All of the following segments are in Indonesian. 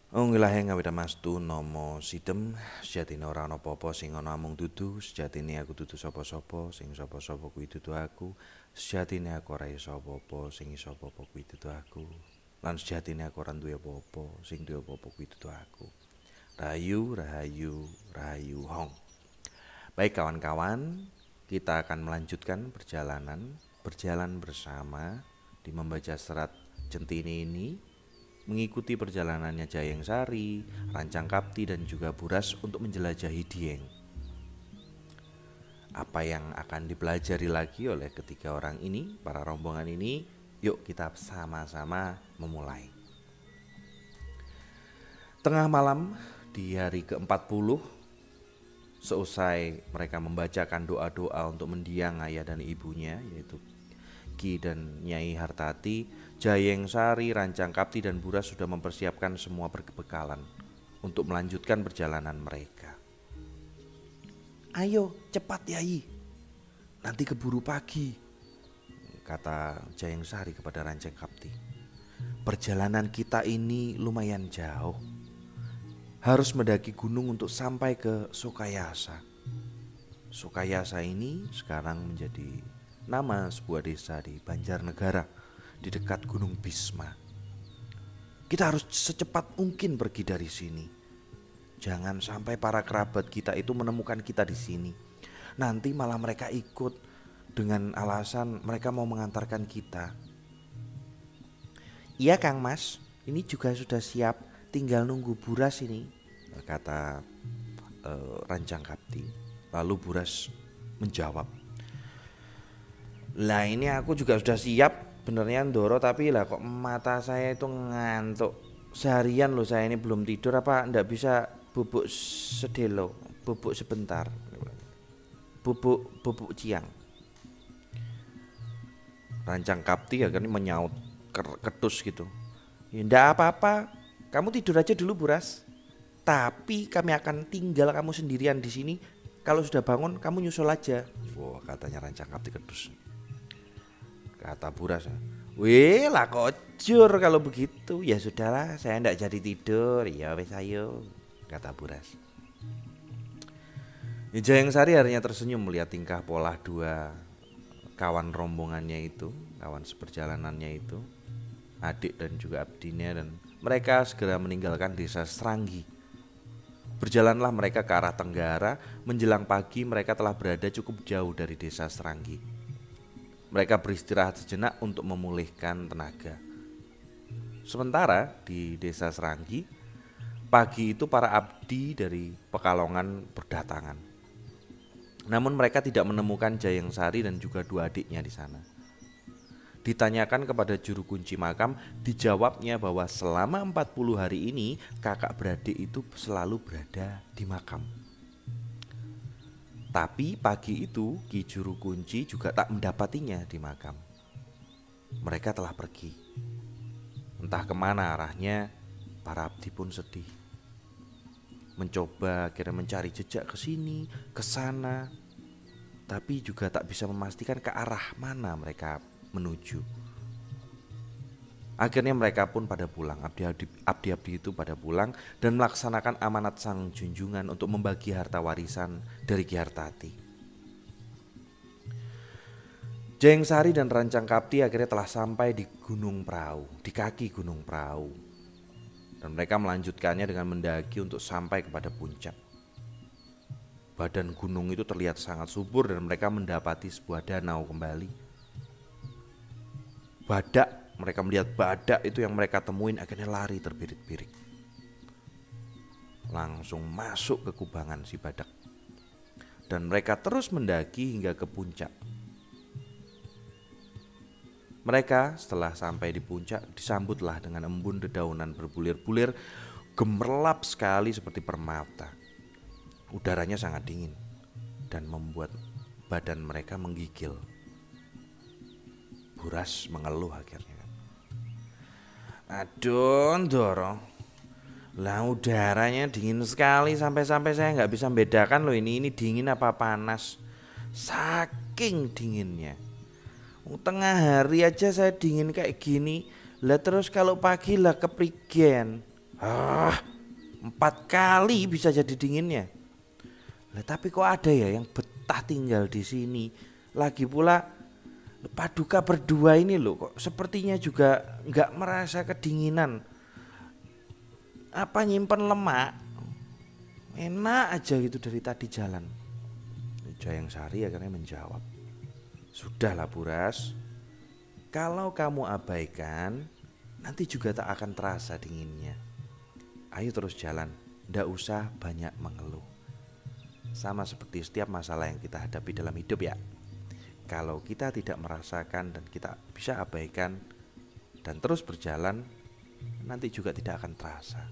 Unggilahe ngawita mastu nomo sidem sejatine ora ana apa-apa sing ana amung dudu sejatine aku dudu sapa-sapa sing sapa-sapa kuwi dudu aku sejatine aku ora iso apa-apa sing iso apa-apa kuwi dudu aku lan sejatine aku ora duwe apa-apa sing duwe apa-apa kuwi dudu aku. Rahayu rahayu rahayu hong. Baik kawan-kawan, kita akan melanjutkan berjalan bersama di membaca serat Centini ini, mengikuti perjalanannya Jayeng Sari, Rancang Kapti dan juga Buras untuk menjelajahi Dieng. Apa yang akan dipelajari lagi oleh ketiga orang ini, para rombongan ini, yuk kita sama-sama memulai. Tengah malam di hari ke-40, seusai mereka membacakan doa-doa untuk mendiang ayah dan ibunya, yaitu Ki dan Nyai Hartati, Jayeng Sari, Rancang Kapti dan Buras sudah mempersiapkan semua perbekalan untuk melanjutkan perjalanan mereka. Ayo cepat Yai, nanti keburu pagi, kata Jayeng Sari kepada Rancang Kapti. Perjalanan kita ini lumayan jauh, harus mendaki gunung untuk sampai ke Sukayasa. Sukayasa ini sekarang menjadi nama sebuah desa di Banjarnegara di dekat Gunung Bisma. Kita harus secepat mungkin pergi dari sini. Jangan sampai para kerabat kita itu menemukan kita di sini. Nanti malah mereka ikut dengan alasan mereka mau mengantarkan kita. Iya Kang Mas, ini juga sudah siap, tinggal nunggu Buras ini, kata Rancang Kapti. Lalu Buras menjawab, lah ini aku juga sudah siap benernya Ndoro, tapi lah kok mata saya itu ngantuk. Seharian loh saya ini belum tidur, apa ndak bisa bubuk sedelo, bubuk sebentar, bubuk ciang. Rancang Kapti akhirnya menyaut ketus gitu. Ya ndak apa-apa, kamu tidur aja dulu Buras. Tapi kami akan tinggal kamu sendirian di sini. Kalau sudah bangun kamu nyusul aja. Wah, katanya Rancang Kapti ketus. Kata Buras, wih lah kocur kalau begitu. Ya sudahlah, saya ndak jadi tidur. Ya wes ayo, kata Buras. Jayeng Sari akhirnya tersenyum melihat tingkah pola dua kawan rombongannya itu, kawan seperjalanannya itu, adik dan juga abdinya, dan mereka segera meninggalkan desa Seranggi. Berjalanlah mereka ke arah tenggara. Menjelang pagi mereka telah berada cukup jauh dari desa Seranggi. Mereka beristirahat sejenak untuk memulihkan tenaga. Sementara di desa Seranggi, pagi itu para abdi dari Pekalongan berdatangan. Namun mereka tidak menemukan Jayeng Sari dan juga dua adiknya di sana. Ditanyakan kepada juru kunci makam, dijawabnya bahwa selama 40 hari ini kakak beradik itu selalu berada di makam. Tapi pagi itu Ki juru kunci juga tak mendapatinya di makam. Mereka telah pergi. Entah kemana arahnya, para abdi pun sedih. Mencoba akhirnya mencari jejak ke sini, ke sana, tapi juga tak bisa memastikan ke arah mana mereka menuju. Akhirnya mereka pun pada pulang, abdi-abdi itu pada pulang dan melaksanakan amanat sang junjungan untuk membagi harta warisan dari Ki Hartati. Jayeng Sari dan Rancang Kapti akhirnya telah sampai di Gunung Prau, di kaki Gunung Prau. Dan mereka melanjutkannya dengan mendaki untuk sampai kepada puncak. Badan gunung itu terlihat sangat subur dan mereka mendapati sebuah danau kembali. Mereka melihat badak itu yang mereka temuin akhirnya lari terbirik-birik. Langsung masuk ke kubangan si badak. Dan mereka terus mendaki hingga ke puncak. Mereka setelah sampai di puncak disambutlah dengan embun dedaunan berbulir-bulir, gemerlap sekali seperti permata. Udaranya sangat dingin dan membuat badan mereka menggigil. Buras mengeluh akhirnya. Aduh Ndoro, lah udaranya dingin sekali sampai-sampai saya nggak bisa membedakan loh ini dingin apa panas. Saking dinginnya. Tengah hari aja saya dingin kayak gini. Lah terus kalau pagi lah keprigen. Ah, 4 kali bisa jadi dinginnya. Lah tapi kok ada ya yang betah tinggal di sini. Lagi pula Paduka berdua ini loh kok sepertinya juga nggak merasa kedinginan. Apa nyimpen lemak? Enak aja gitu dari tadi jalan. Jayang Sari akhirnya menjawab, sudahlah Buras, kalau kamu abaikan nanti juga tak akan terasa dinginnya. Ayo terus jalan, ndak usah banyak mengeluh. Sama seperti setiap masalah yang kita hadapi dalam hidup ya. Kalau kita tidak merasakan dan kita bisa abaikan dan terus berjalan, nanti juga tidak akan terasa.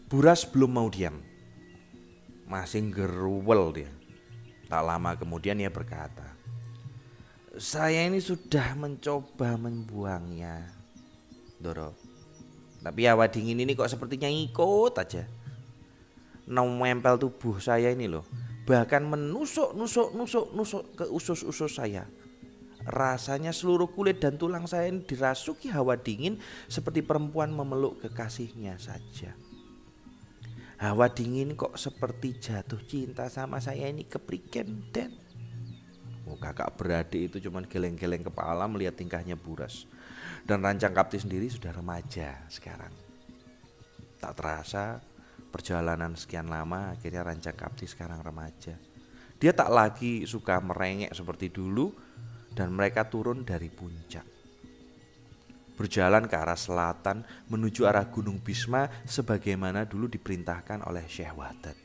Buras belum mau diam, masih gerwel dia. Tak lama kemudian ia berkata, saya ini sudah mencoba membuangnya, Doro. Tapi hawa dingin ini kok sepertinya ikut aja. Nempel tubuh saya ini loh. Bahkan menusuk ke usus-usus saya. Rasanya seluruh kulit dan tulang saya ini dirasuki hawa dingin seperti perempuan memeluk kekasihnya saja. Hawa dingin kok seperti jatuh cinta sama saya ini kepriken Den. Kakak beradik itu cuman geleng-geleng kepala melihat tingkahnya Buras. Dan Rancang Kapti sendiri sudah remaja sekarang. Tak terasa perjalanan sekian lama akhirnya Rancang Kapti sekarang remaja. Dia tak lagi suka merengek seperti dulu dan mereka turun dari puncak. Berjalan ke arah selatan menuju arah Gunung Bisma sebagaimana dulu diperintahkan oleh Syekh Wahdat.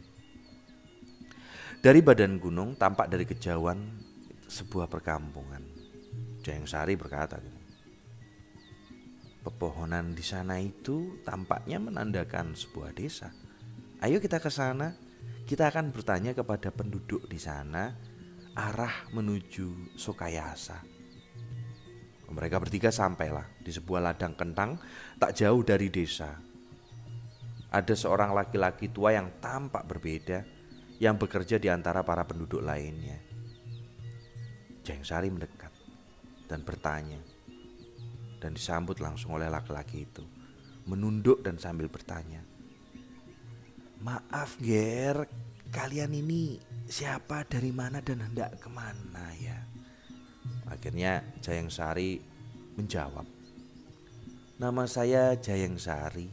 Dari badan gunung tampak dari kejauhan sebuah perkampungan. Jayang Sari berkata, pepohonan di sana itu tampaknya menandakan sebuah desa. Ayo kita ke sana. Kita akan bertanya kepada penduduk di sana arah menuju Sokayasa. Mereka bertiga sampailah di sebuah ladang kentang tak jauh dari desa. Ada seorang laki-laki tua yang tampak berbeda yang bekerja di antara para penduduk lainnya. Jayang Sari mendekat dan bertanya, dan disambut langsung oleh laki-laki itu. Menunduk dan sambil bertanya, maaf Ger, kalian ini siapa, dari mana dan hendak kemana ya? Akhirnya Jayang Sari menjawab, nama saya Jayang Sari.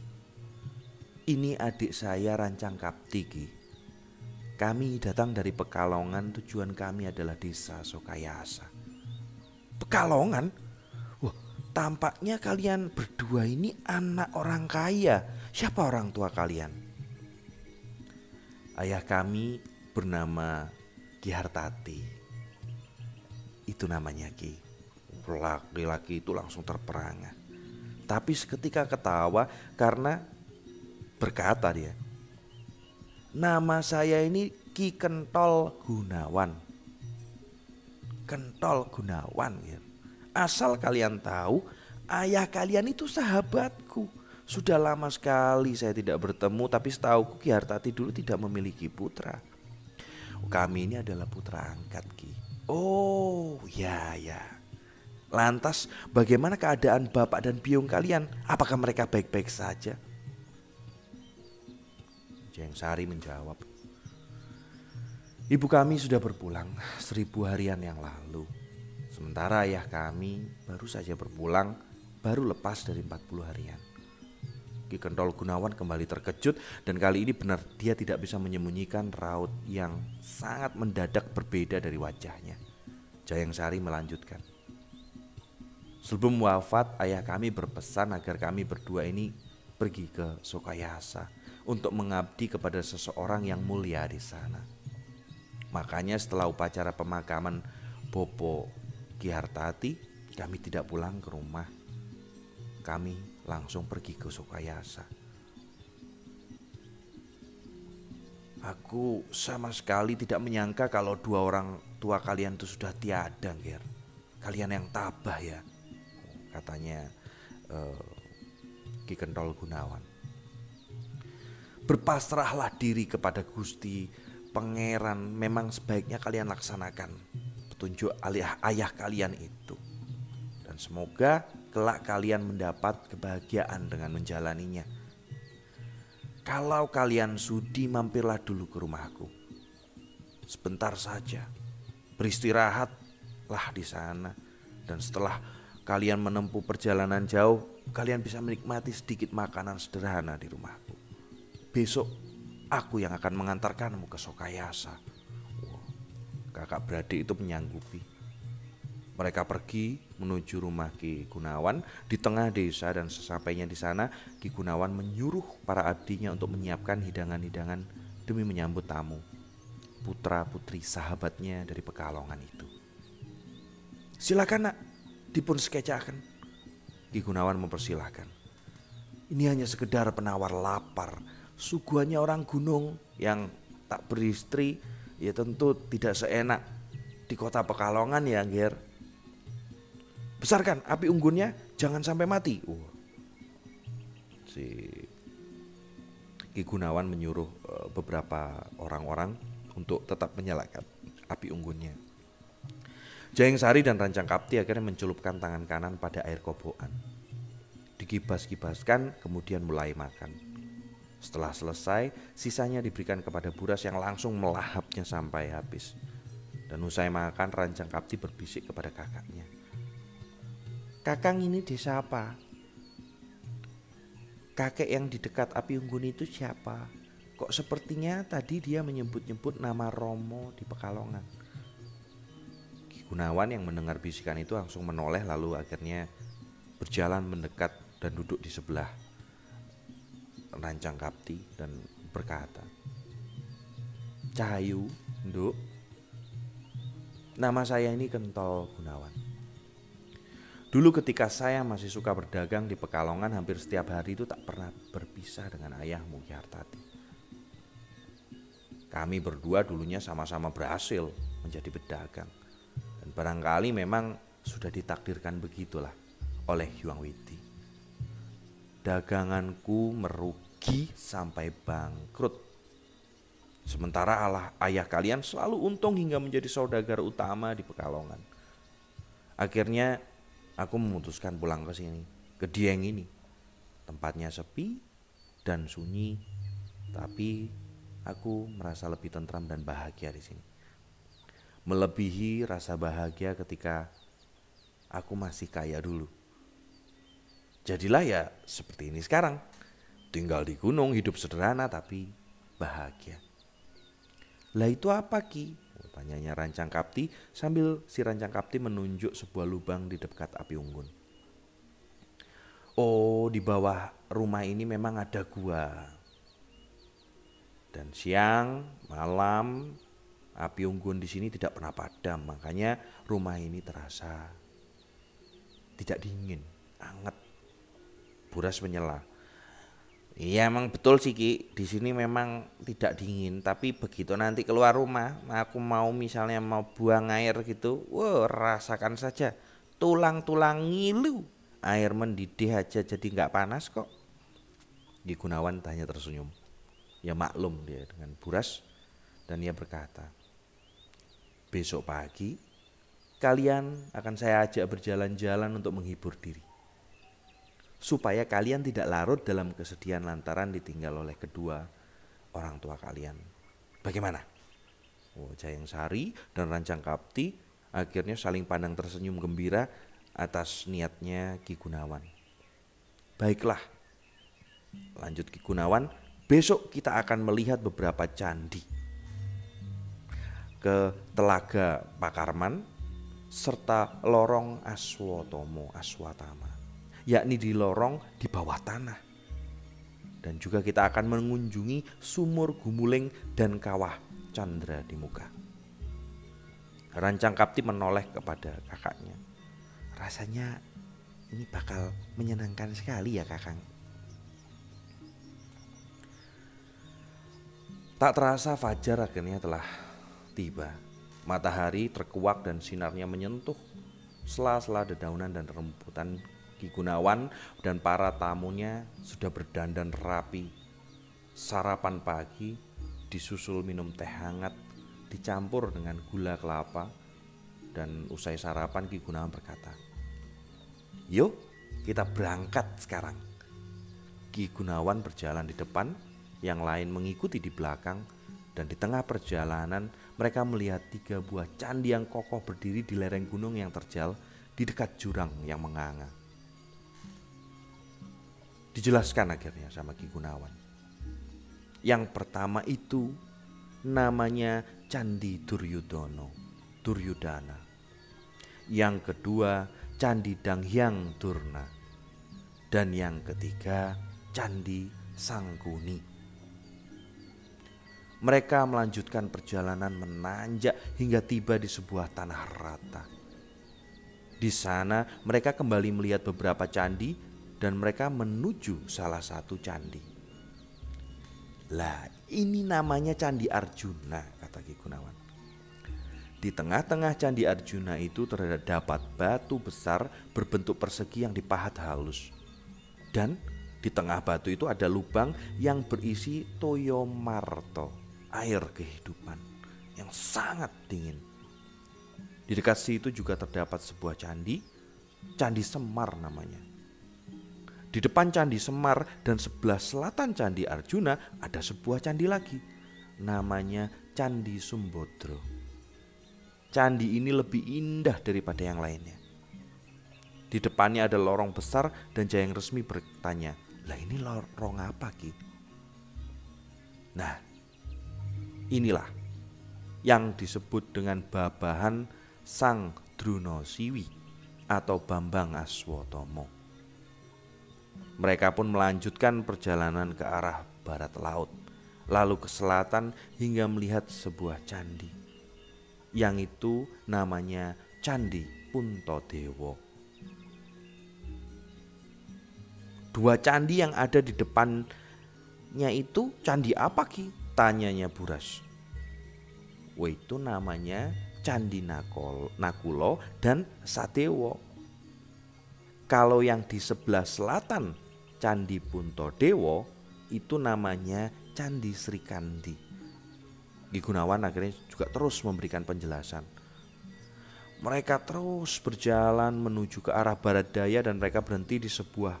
Ini adik saya Rancang Kapti Ki. Kami datang dari Pekalongan, tujuan kami adalah desa Sokayasa. Pekalongan? Wah, tampaknya kalian berdua ini anak orang kaya. Siapa orang tua kalian? Ayah kami bernama Ki Hartati. Itu namanya Ki. Laki-laki itu langsung terperangah. Tapi seketika ketawa karena berkata dia, nama saya ini Ki Kentol Gunawan. Kentol Gunawan ya. Asal kalian tahu, ayah kalian itu sahabatku. Sudah lama sekali saya tidak bertemu, tapi setauku Ki Hartati dulu tidak memiliki putra. Kami ini adalah putra angkat Ki. Oh ya. Lantas bagaimana keadaan bapak dan biung kalian? Apakah mereka baik-baik saja? Jayang Sari menjawab, ibu kami sudah berpulang 1000 harian yang lalu. Sementara ayah kami baru saja berpulang, baru lepas dari 40 harian. Ki Kentol Gunawan kembali terkejut dan kali ini benar dia tidak bisa menyembunyikan raut yang sangat mendadak berbeda dari wajahnya. Jayang Sari melanjutkan, sebelum wafat ayah kami berpesan agar kami berdua ini pergi ke Sokayasa untuk mengabdi kepada seseorang yang mulia di sana. Makanya setelah upacara pemakaman Bopo Ki Hartati, kami tidak pulang ke rumah. Kami langsung pergi ke Sokayasa. Aku sama sekali tidak menyangka kalau dua orang tua kalian itu sudah tiada, Ger. Kalian yang tabah ya, katanya Ki Kentol Gunawan. Berpasrahlah diri kepada Gusti Pangeran. Memang sebaiknya kalian laksanakan petunjuk ayah kalian itu. Dan semoga kelak kalian mendapat kebahagiaan dengan menjalaninya. Kalau kalian sudi, mampirlah dulu ke rumahku. Sebentar saja, beristirahatlah di sana. Dan setelah kalian menempuh perjalanan jauh, kalian bisa menikmati sedikit makanan sederhana di rumahku. Besok aku yang akan mengantarkanmu ke Sokayasa. Kakak beradik itu menyanggupi. Mereka pergi menuju rumah Ki Gunawan di tengah desa, dan sesampainya di sana Ki Gunawan menyuruh para abdinya untuk menyiapkan hidangan-hidangan demi menyambut tamu, putra-putri sahabatnya dari Pekalongan itu. Silakan nak, dipun skecakan. Ki Gunawan mempersilahkan. Ini hanya sekedar penawar lapar, suguhannya orang gunung yang tak beristri, ya tentu tidak seenak di kota Pekalongan ya, Ger. Besarkan api unggunnya, jangan sampai mati. Si Ki Gunawan menyuruh beberapa orang-orang untuk tetap menyalakan api unggunnya. Jayeng Sari dan Rancang Kapti akhirnya mencelupkan tangan kanan pada air kobokan. Dikibas-kibaskan, kemudian mulai makan. Setelah selesai, sisanya diberikan kepada Buras yang langsung melahapnya sampai habis. Dan usai makan, Rancang Kapti berbisik kepada kakaknya. Kakang, ini desa apa? Kakek yang di dekat api unggun itu siapa? Kok sepertinya tadi dia menyebut-nyebut nama Romo di Pekalongan. Ki Gunawan yang mendengar bisikan itu langsung menoleh, lalu akhirnya berjalan mendekat dan duduk di sebelah Rancang Kapti dan berkata, Cahayu, Nduk, nama saya ini Kentol Gunawan. Dulu ketika saya masih suka berdagang di Pekalongan, hampir setiap hari itu tak pernah berpisah dengan ayahmu, Ki Hartati. Kami berdua dulunya sama-sama berhasil menjadi pedagang. Dan barangkali memang sudah ditakdirkan begitulah oleh Hyang Widi. Daganganku merugi sampai bangkrut. Sementara ayah kalian selalu untung hingga menjadi saudagar utama di Pekalongan. Akhirnya aku memutuskan pulang ke sini, ke Dieng ini. Tempatnya sepi dan sunyi, tapi aku merasa lebih tentram dan bahagia di sini. Melebihi rasa bahagia ketika aku masih kaya dulu. Jadilah ya seperti ini sekarang. Tinggal di gunung, hidup sederhana tapi bahagia. Lah itu apa, Ki? Tanyanya Rancang Kapti sambil si Rancang Kapti menunjuk sebuah lubang di dekat api unggun. Oh, di bawah rumah ini memang ada gua. Dan siang, malam, api unggun di sini tidak pernah padam. Makanya rumah ini terasa tidak dingin, hangat. Buras menyela. Iya emang betul sih Ki, di sini memang tidak dingin, tapi begitu nanti keluar rumah, aku mau misalnya mau buang air gitu, rasakan saja tulang-tulang ngilu, air mendidih aja jadi nggak panas kok. Ki Gunawan hanya tersenyum, ya maklum dia dengan Buras, dan ia berkata, besok pagi kalian akan saya ajak berjalan-jalan untuk menghibur diri. Supaya kalian tidak larut dalam kesedihan lantaran ditinggal oleh kedua orang tua kalian. Bagaimana? Jayeng Sari dan Rancang Kapti akhirnya saling pandang tersenyum gembira atas niatnya Ki Gunawan. Baiklah, lanjut Ki Gunawan, besok kita akan melihat beberapa candi ke Telaga Pakarman serta Lorong Aswatama, yakni di lorong di bawah tanah. Dan juga kita akan mengunjungi Sumur Gumuling dan Kawah Candra di Muka. Rancang Kapti menoleh kepada kakaknya. Rasanya ini bakal menyenangkan sekali ya kakang. Tak terasa fajar akhirnya telah tiba. Matahari terkuak dan sinarnya menyentuh sela-sela dedaunan dan rembutan. Ki Gunawan dan para tamunya sudah berdandan rapi. Sarapan pagi disusul minum teh hangat dicampur dengan gula kelapa. Dan usai sarapan Ki Gunawan berkata, "Yuk, Kita berangkat sekarang. Ki Gunawan berjalan di depan, yang lain mengikuti di belakang, dan di tengah perjalanan mereka melihat 3 buah candi yang kokoh berdiri di lereng gunung yang terjal di dekat jurang yang menganga. Dijelaskan akhirnya sama Ki Gunawan. Yang pertama itu namanya Candi Duryudana. Yang kedua Candi Danghyang Durna. Dan yang ketiga Candi Sangkuni. Mereka melanjutkan perjalanan menanjak hingga tiba di sebuah tanah rata. Di sana mereka kembali melihat beberapa candi dan mereka menuju salah satu candi. Lah, ini namanya Candi Arjuna, kata Ki Gunawan. Di tengah-tengah Candi Arjuna itu terdapat batu besar berbentuk persegi yang dipahat halus. Dan di tengah batu itu ada lubang yang berisi toyo marto, air kehidupan yang sangat dingin. Di dekat situ juga terdapat sebuah candi, Candi Semar namanya. Di depan Candi Semar dan sebelah selatan Candi Arjuna ada sebuah candi lagi, namanya Candi Sumbodro. Candi ini lebih indah daripada yang lainnya. Di depannya ada lorong besar dan Jayeng Resmi bertanya, "Lah ini lorong apa, Ki?" Nah, inilah yang disebut dengan Babahan Sang Drunosiwi atau Bambang Aswatomo. Mereka pun melanjutkan perjalanan ke arah barat laut, lalu ke selatan hingga melihat sebuah candi, yang itu namanya Candi Puntadewa. 2 candi yang ada di depannya itu candi apa, Ki? Tanyanya Buras. Itu namanya Candi Nakulo dan Sadewo. Kalau yang di sebelah selatan Candi Puntadewa itu namanya Candi Srikandi. Ki Gunawan akhirnya juga terus memberikan penjelasan. Mereka terus berjalan menuju ke arah barat daya dan mereka berhenti di sebuah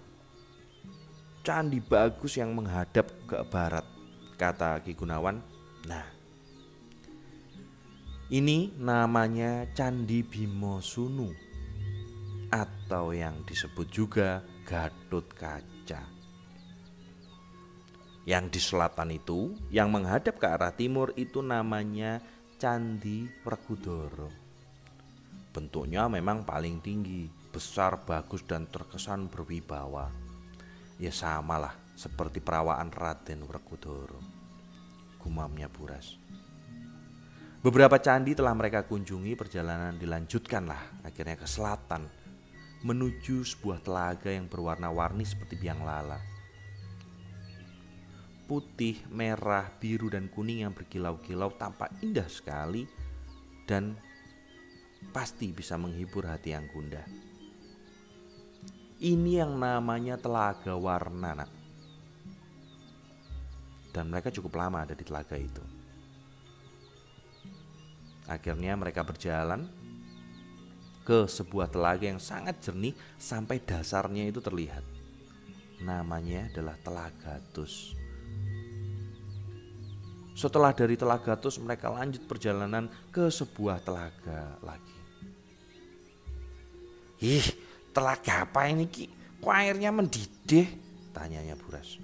candi bagus yang menghadap ke barat, kata Ki Gunawan. Nah, ini namanya Candi Bimosunu atau yang disebut juga Gatotkaca. Yang di selatan itu, yang menghadap ke arah timur itu namanya Candi Werkudara. Bentuknya memang paling tinggi, besar, bagus dan terkesan berwibawa. Ya samalah seperti perawaan Raden Werkudara, gumamnya Buras. Beberapa candi telah mereka kunjungi, perjalanan dilanjutkanlah akhirnya ke selatan menuju sebuah telaga yang berwarna-warni seperti biang lala. Putih, merah, biru dan kuning yang berkilau-kilau tampak indah sekali dan pasti bisa menghibur hati yang gundah. Ini yang namanya Telaga Warna, nak. Dan mereka cukup lama ada di telaga itu. Akhirnya mereka berjalan ke sebuah telaga yang sangat jernih sampai dasarnya itu terlihat. Namanya adalah Telaga Tus. Setelah dari Telaga Tus mereka lanjut perjalanan ke sebuah telaga lagi. Ih, telaga apa ini, Ki? Kok airnya mendidih? Tanyanya Buras.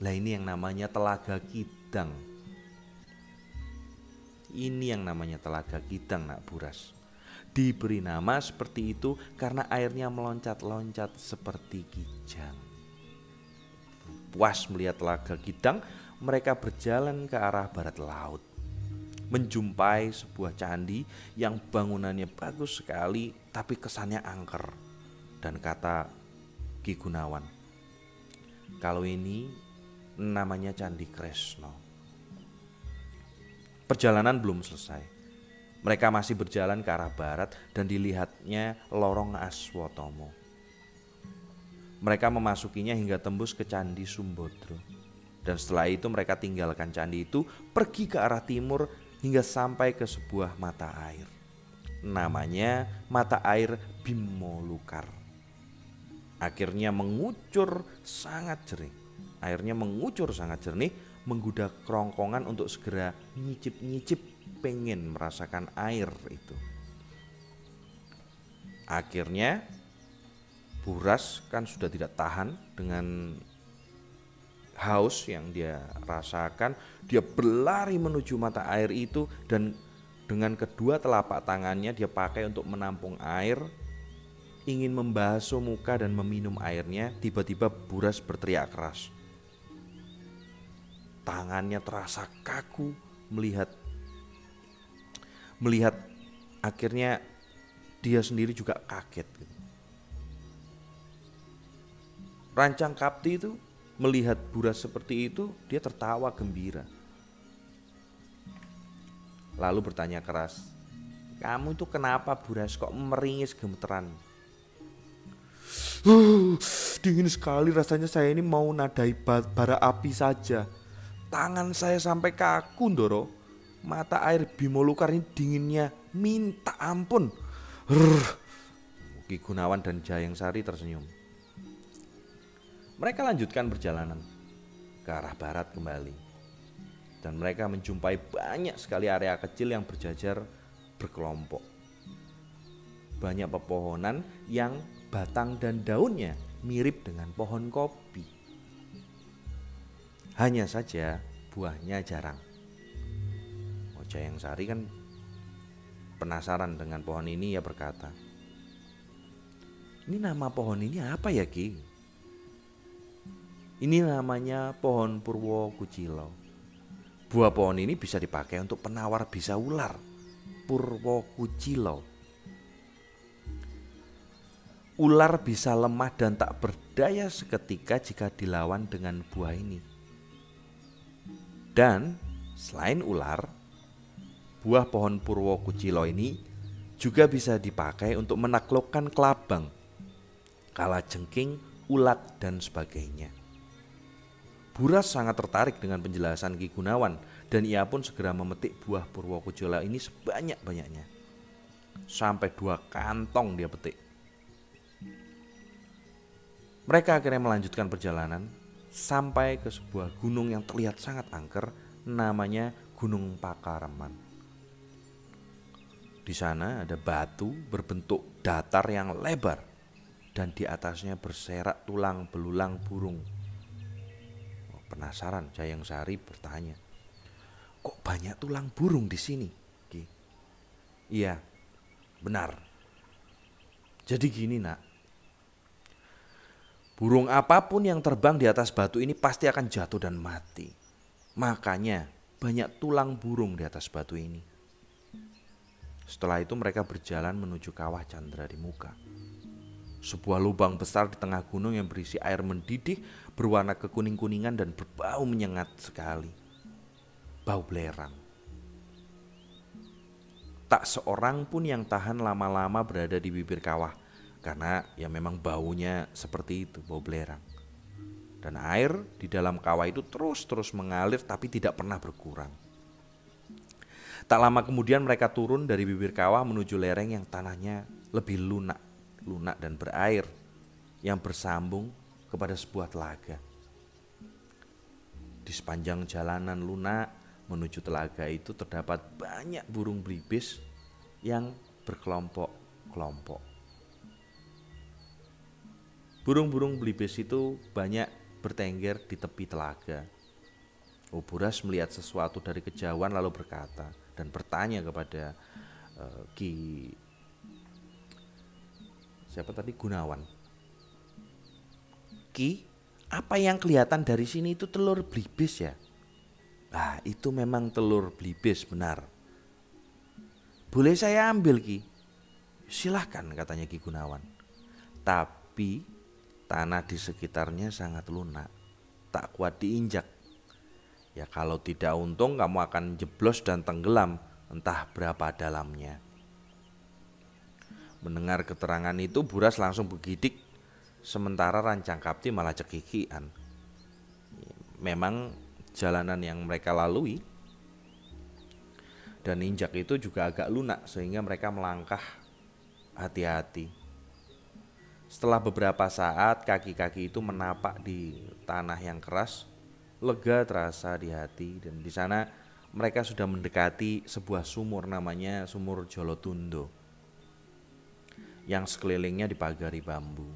Lah ini yang namanya Telaga Kidang. Ini yang namanya Telaga Kidang, nak Buras. Diberi nama seperti itu karena airnya meloncat-loncat seperti kijang. Puas melihat Telaga Kidang, mereka berjalan ke arah barat laut, menjumpai sebuah candi yang bangunannya bagus sekali tapi kesannya angker. Dan kata Ki Gunawan, kalau ini namanya Candi Kresno. Perjalanan belum selesai. Mereka masih berjalan ke arah barat dan dilihatnya lorong Aswatomo. Mereka memasukinya hingga tembus ke Candi Sumbodro. Dan setelah itu mereka tinggalkan candi itu, pergi ke arah timur hingga sampai ke sebuah mata air. Namanya Mata Air Bimolukar. Akhirnya mengucur sangat jernih. Airnya mengucur sangat jernih, menggoda kerongkongan untuk segera nyicip-nyicip, pengen merasakan air itu. Akhirnya Buras kan sudah tidak tahan dengan haus yang dia rasakan. Dia berlari menuju mata air itu dan dengan kedua telapak tangannya dia pakai untuk menampung air, ingin membasuh muka dan meminum airnya. Tiba-tiba Buras berteriak keras. Tangannya terasa kaku melihat akhirnya dia sendiri juga kaget. Rancang Kapti itu melihat Buras seperti itu, dia tertawa gembira. Lalu bertanya keras, "Kamu itu kenapa Buras, kok meringis gemeteran?" Dingin sekali rasanya, saya ini mau nadai bara api saja. Tangan saya sampai kaku, Ndoro. Mata air Bimolukar ini dinginnya minta ampun. Ki Gunawan dan Jayeng Sari tersenyum. Mereka lanjutkan perjalanan ke arah barat kembali. Dan mereka menjumpai banyak sekali area kecil yang berjajar berkelompok. Banyak pepohonan yang batang dan daunnya mirip dengan pohon kopi. Hanya saja buahnya jarang. Jayeng Sari kan penasaran dengan pohon ini, ya berkata, "Ini nama pohon ini apa ya, Ki?" "Ini namanya pohon Purwo Kucilo. Buah pohon ini bisa dipakai untuk penawar bisa ular. Purwo Kucilo. Ular bisa lemah dan tak berdaya seketika jika dilawan dengan buah ini. Dan selain ular, buah pohon Purwo Kucilo ini juga bisa dipakai untuk menaklukkan kelabang, kalajengking, ulat, dan sebagainya." Buras sangat tertarik dengan penjelasan Ki Gunawan dan ia pun segera memetik buah Purwo Kucilo ini sebanyak-banyaknya. Sampai 2 kantong dia petik. Mereka akhirnya melanjutkan perjalanan sampai ke sebuah gunung yang terlihat sangat angker, namanya Gunung Pakareman. Di sana ada batu berbentuk datar yang lebar dan di atasnya berserak tulang belulang burung. Penasaran, Jayeng Sari bertanya, "Kok banyak tulang burung di sini, Ki?" "Iya, benar. Jadi gini, Nak. Burung apapun yang terbang di atas batu ini pasti akan jatuh dan mati. Makanya banyak tulang burung di atas batu ini." Setelah itu mereka berjalan menuju kawah Candra di Muka. Sebuah lubang besar di tengah gunung yang berisi air mendidih, berwarna kekuning-kuningan dan berbau menyengat sekali. Bau belerang. Tak seorang pun yang tahan lama-lama berada di bibir kawah, karena ya memang baunya seperti itu, bau belerang. Dan air di dalam kawah itu terus mengalir tapi tidak pernah berkurang. Tak lama kemudian mereka turun dari bibir kawah menuju lereng yang tanahnya lebih lunak dan berair yang bersambung kepada sebuah telaga. Di sepanjang jalanan lunak menuju telaga itu terdapat banyak burung belibis yang berkelompok-kelompok. Burung-burung belibis itu banyak bertengger di tepi telaga. Buras melihat sesuatu dari kejauhan lalu berkata dan bertanya kepada Gunawan, "Ki, apa yang kelihatan dari sini itu telur belibis ya?" "Nah, itu memang telur belibis, benar." "Boleh saya ambil, Ki?" "Silahkan," katanya Ki Gunawan. "Tapi tanah di sekitarnya sangat lunak, tak kuat diinjak. Ya kalau tidak untung kamu akan jeblos dan tenggelam entah berapa dalamnya." Mendengar keterangan itu Buras langsung bergidik, sementara Rancang Kapti malah cekikian. Memang jalanan yang mereka lalui dan injak itu juga agak lunak sehingga mereka melangkah hati-hati. Setelah beberapa saat kaki-kaki itu menapak di tanah yang keras, lega terasa di hati, dan di sana mereka sudah mendekati sebuah sumur namanya Sumur Jolotundo yang sekelilingnya dipagari bambu.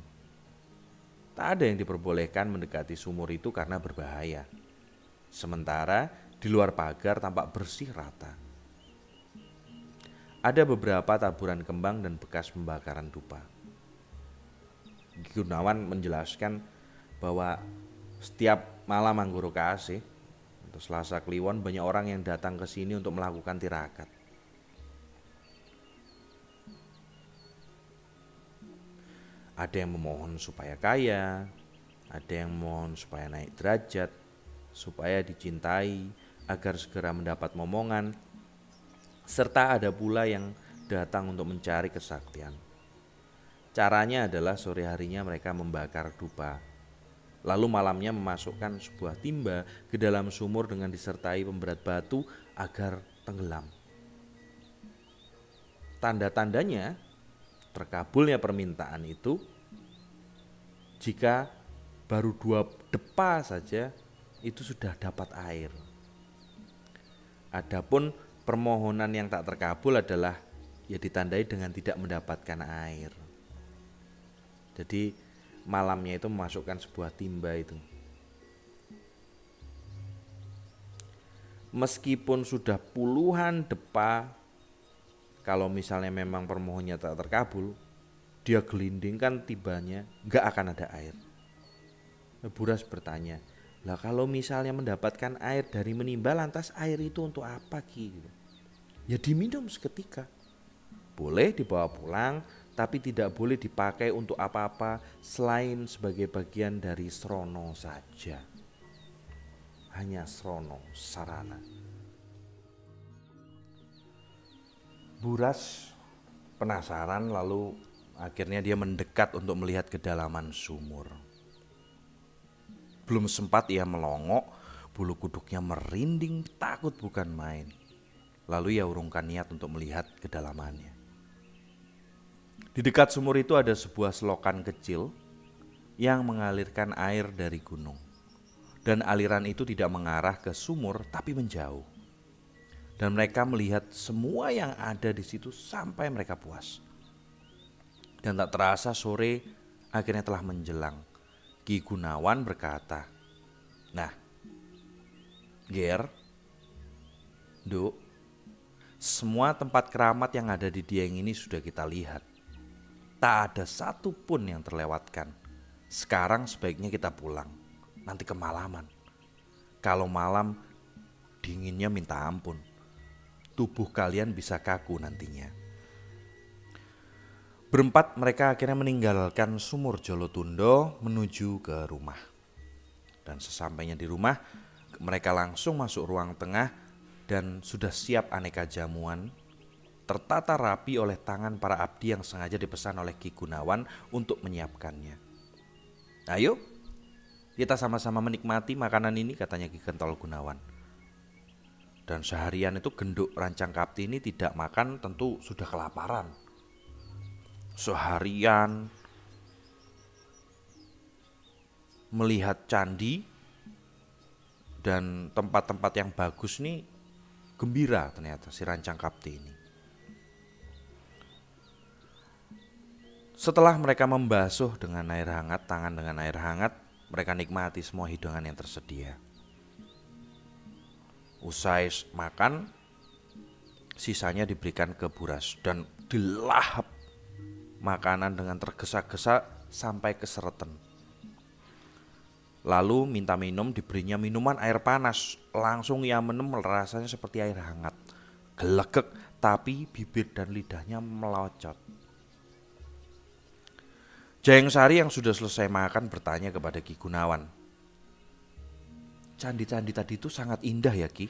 Tak ada yang diperbolehkan mendekati sumur itu karena berbahaya. Sementara di luar pagar tampak bersih rata. Ada beberapa taburan kembang dan bekas pembakaran dupa. Gunawan menjelaskan bahwa setiap malam Anggoro Kasih atau Selasa Kliwon banyak orang yang datang ke sini untuk melakukan tirakat. Ada yang memohon supaya kaya, ada yang memohon supaya naik derajat, supaya dicintai, agar segera mendapat momongan, serta ada pula yang datang untuk mencari kesaktian. Caranya adalah sore harinya mereka membakar dupa, lalu malamnya memasukkan sebuah timba ke dalam sumur dengan disertai pemberat batu agar tenggelam. Tanda-tandanya terkabulnya permintaan itu jika baru 2 depa saja itu sudah dapat air. Adapun permohonan yang tak terkabul adalah ya ditandai dengan tidak mendapatkan air. Jadi malamnya itu memasukkan sebuah timba itu. Meskipun sudah puluhan depa, kalau misalnya memang permohonannya tak terkabul, dia gelindingkan timbanya, gak akan ada air. Buras bertanya, lah kalau misalnya mendapatkan air dari menimba, lantas air itu untuk apa Ki? Ya diminum seketika. Boleh dibawa pulang, tapi tidak boleh dipakai untuk apa-apa selain sebagai bagian dari srono saja. Hanya srono, sarana. Buras penasaran, lalu akhirnya dia mendekat untuk melihat kedalaman sumur. Belum sempat ia melongok, bulu kuduknya merinding takut bukan main. Lalu ia urungkan niat untuk melihat kedalamannya. Di dekat sumur itu ada sebuah selokan kecil yang mengalirkan air dari gunung. Dan aliran itu tidak mengarah ke sumur tapi menjauh. Dan mereka melihat semua yang ada di situ sampai mereka puas. Dan tak terasa sore akhirnya telah menjelang. Ki Gunawan berkata, "Nah, Ger, Duk, semua tempat keramat yang ada di Dieng ini sudah kita lihat. Tak ada satu pun yang terlewatkan. Sekarang sebaiknya kita pulang. Nanti kemalaman. Kalau malam dinginnya minta ampun. Tubuh kalian bisa kaku nantinya." Berempat mereka akhirnya meninggalkan Sumur Jolotundo menuju ke rumah. Dan sesampainya di rumah, mereka langsung masuk ruang tengah dan sudah siap aneka jamuan tertata rapi oleh tangan para abdi yang sengaja dipesan oleh Ki Gunawan untuk menyiapkannya. "Ayo, kita sama-sama menikmati makanan ini," katanya Ki Gentol Gunawan. Dan seharian itu Genduk Rancang Kapti ini tidak makan, tentu sudah kelaparan. Seharian melihat candi dan tempat-tempat yang bagus nih, gembira ternyata si Rancang Kapti ini. Setelah mereka membasuh dengan air hangat, tangan dengan air hangat, mereka nikmati semua hidangan yang tersedia. Usai makan, sisanya diberikan ke Buras dan dilahap makanan dengan tergesa-gesa sampai kesereten. Lalu minta minum, diberinya minuman air panas. Langsung ia minum, rasanya seperti air hangat. Gelegek, tapi bibir dan lidahnya melocot. Jayeng Sari yang sudah selesai makan bertanya kepada Ki Gunawan, "Candi-candi tadi itu sangat indah ya Ki?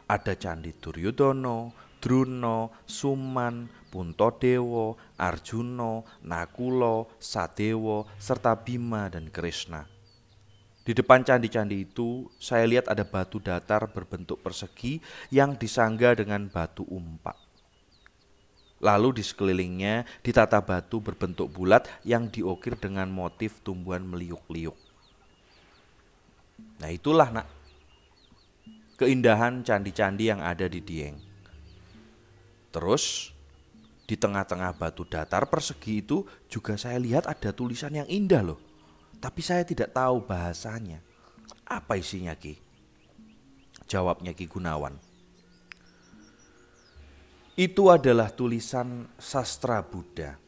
Ada candi Duryudono, Druno, Suman, Puntadewa, Arjuna, Nakula, Sadewa, serta Bima dan Krishna. Di depan candi-candi itu saya lihat ada batu datar berbentuk persegi yang disangga dengan batu umpak. Lalu di sekelilingnya ditata batu berbentuk bulat yang diukir dengan motif tumbuhan meliuk-liuk. Nah itulah nak, keindahan candi-candi yang ada di Dieng. Terus di tengah-tengah batu datar persegi itu juga saya lihat ada tulisan yang indah loh. Tapi saya tidak tahu bahasanya. Apa isinya Ki? Jawabnya Ki Gunawan. Itu adalah tulisan sastra Buddha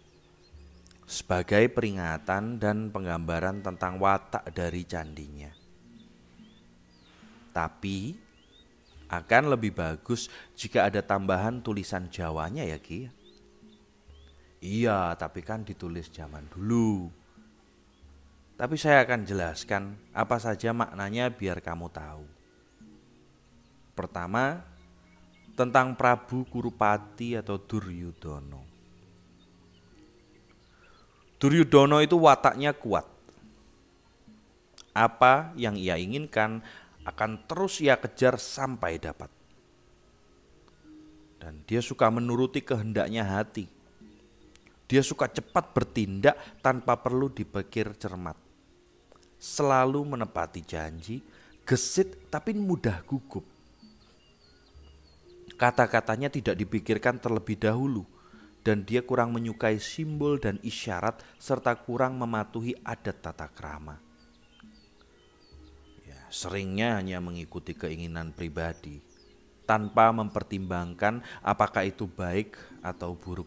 sebagai peringatan dan penggambaran tentang watak dari candinya. Tapi akan lebih bagus jika ada tambahan tulisan Jawanya ya Ki. Iya, tapi kan ditulis zaman dulu. Tapi saya akan jelaskan apa saja maknanya biar kamu tahu. Pertama, tentang Prabu Kurupati atau Duryudono. Duryudono itu wataknya kuat. Apa yang ia inginkan akan terus ia kejar sampai dapat. Dan dia suka menuruti kehendaknya hati. Dia suka cepat bertindak tanpa perlu dipikir cermat. Selalu menepati janji, gesit tapi mudah gugup. Kata-katanya tidak dipikirkan terlebih dahulu dan dia kurang menyukai simbol dan isyarat serta kurang mematuhi adat tata krama. Ya, seringnya hanya mengikuti keinginan pribadi tanpa mempertimbangkan apakah itu baik atau buruk.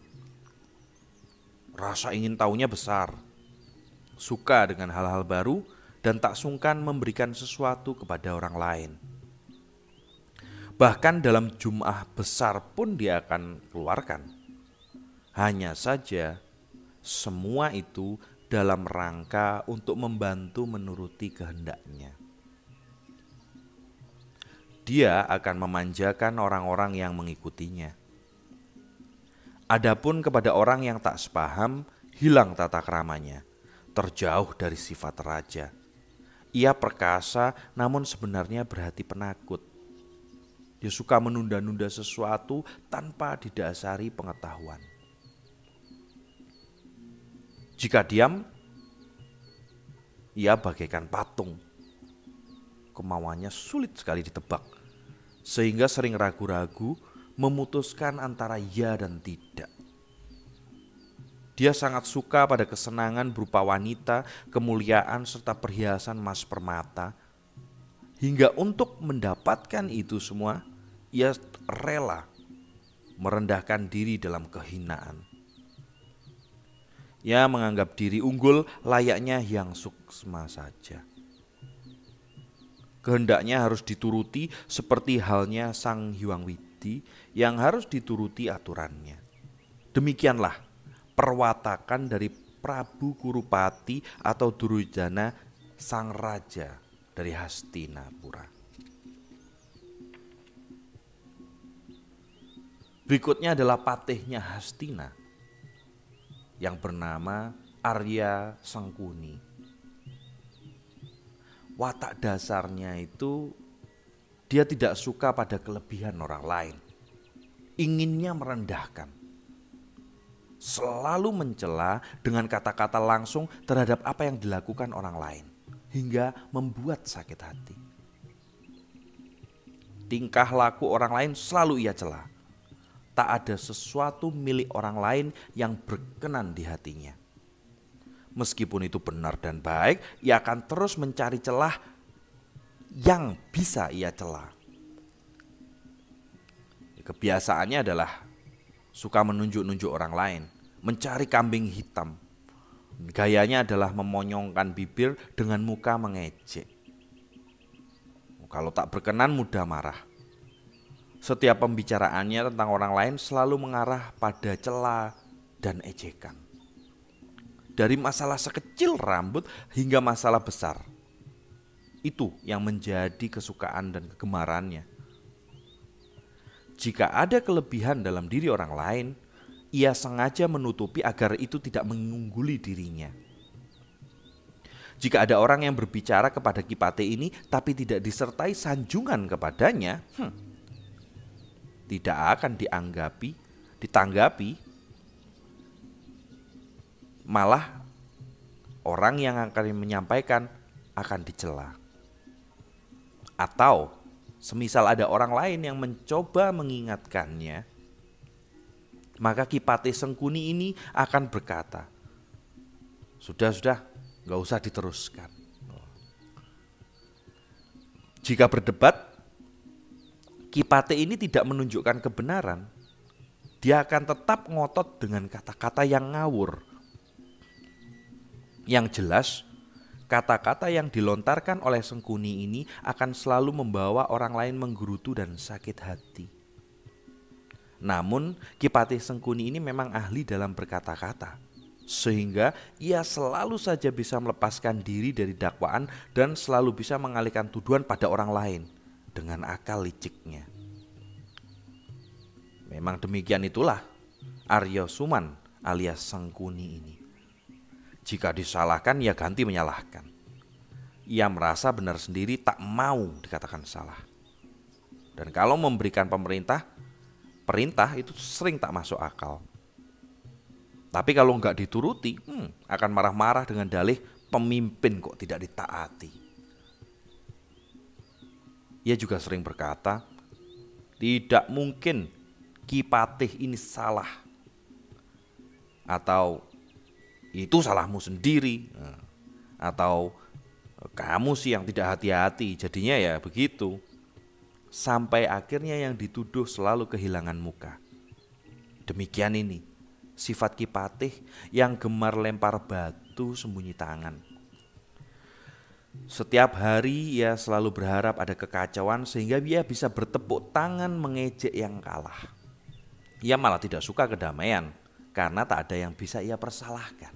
Rasa ingin tahunya besar, suka dengan hal-hal baru dan tak sungkan memberikan sesuatu kepada orang lain. Bahkan dalam jum'ah besar pun dia akan keluarkan. Hanya saja semua itu dalam rangka untuk membantu menuruti kehendaknya. Dia akan memanjakan orang-orang yang mengikutinya. Adapun kepada orang yang tak sepaham, hilang tata kramanya, terjauh dari sifat raja. Ia perkasa namun sebenarnya berhati penakut. Dia suka menunda-nunda sesuatu tanpa didasari pengetahuan. Jika diam, ia bagaikan patung. Kemauannya sulit sekali ditebak, sehingga sering ragu-ragu memutuskan antara ya dan tidak. Dia sangat suka pada kesenangan berupa wanita, kemuliaan, serta perhiasan emas permata. Hingga untuk mendapatkan itu semua, ia rela merendahkan diri dalam kehinaan. Ia menganggap diri unggul layaknya Hyang Suksma saja. Kehendaknya harus dituruti seperti halnya Sang Hyang Widi yang harus dituruti aturannya. Demikianlah perwatakan dari Prabu Kurupati atau Duryudana sang raja dari Hastinapura. Berikutnya adalah patihnya Hastina yang bernama Arya Sangkuni. Watak dasarnya itu dia tidak suka pada kelebihan orang lain. Inginnya merendahkan. Selalu mencela dengan kata-kata langsung terhadap apa yang dilakukan orang lain. Hingga membuat sakit hati. Tingkah laku orang lain selalu ia cela. Tak ada sesuatu milik orang lain yang berkenan di hatinya. Meskipun itu benar dan baik, ia akan terus mencari celah yang bisa ia cela. Kebiasaannya adalah suka menunjuk-nunjuk orang lain, mencari kambing hitam. Gayanya adalah memonyongkan bibir dengan muka mengejek. Kalau tak berkenan mudah marah. Setiap pembicaraannya tentang orang lain selalu mengarah pada cela dan ejekan. Dari masalah sekecil rambut hingga masalah besar. Itu yang menjadi kesukaan dan kegemarannya. Jika ada kelebihan dalam diri orang lain, ia sengaja menutupi agar itu tidak mengungguli dirinya. Jika ada orang yang berbicara kepada Kipate ini tapi tidak disertai sanjungan kepadanya, tidak akan ditanggapi malah orang yang akan menyampaikan akan dicela. Atau semisal ada orang lain yang mencoba mengingatkannya, maka Ki Patih Sengkuni ini akan berkata, sudah, gak usah diteruskan. Jika berdebat, Ki Patih ini tidak menunjukkan kebenaran, dia akan tetap ngotot dengan kata-kata yang ngawur. Yang jelas, kata-kata yang dilontarkan oleh Sengkuni ini akan selalu membawa orang lain menggerutu dan sakit hati. Namun Ki Patih Sengkuni ini memang ahli dalam berkata-kata, sehingga ia selalu saja bisa melepaskan diri dari dakwaan dan selalu bisa mengalihkan tuduhan pada orang lain dengan akal liciknya. Memang demikian itulah Arya Suman alias Sengkuni ini. Jika disalahkan, ia ganti menyalahkan. Ia merasa benar sendiri, tak mau dikatakan salah. Dan kalau memberikan perintah itu sering tak masuk akal. Tapi kalau nggak dituruti, akan marah-marah dengan dalih pemimpin kok tidak ditaati. Ia juga sering berkata, tidak mungkin Ki Patih ini salah. Atau itu salahmu sendiri, atau kamu sih yang tidak hati-hati, jadinya ya begitu. Sampai akhirnya yang dituduh selalu kehilangan muka. Demikian ini sifat Ki Patih yang gemar lempar batu sembunyi tangan. Setiap hari ia selalu berharap ada kekacauan sehingga ia bisa bertepuk tangan mengejek yang kalah. Ia malah tidak suka kedamaian karena tak ada yang bisa ia persalahkan.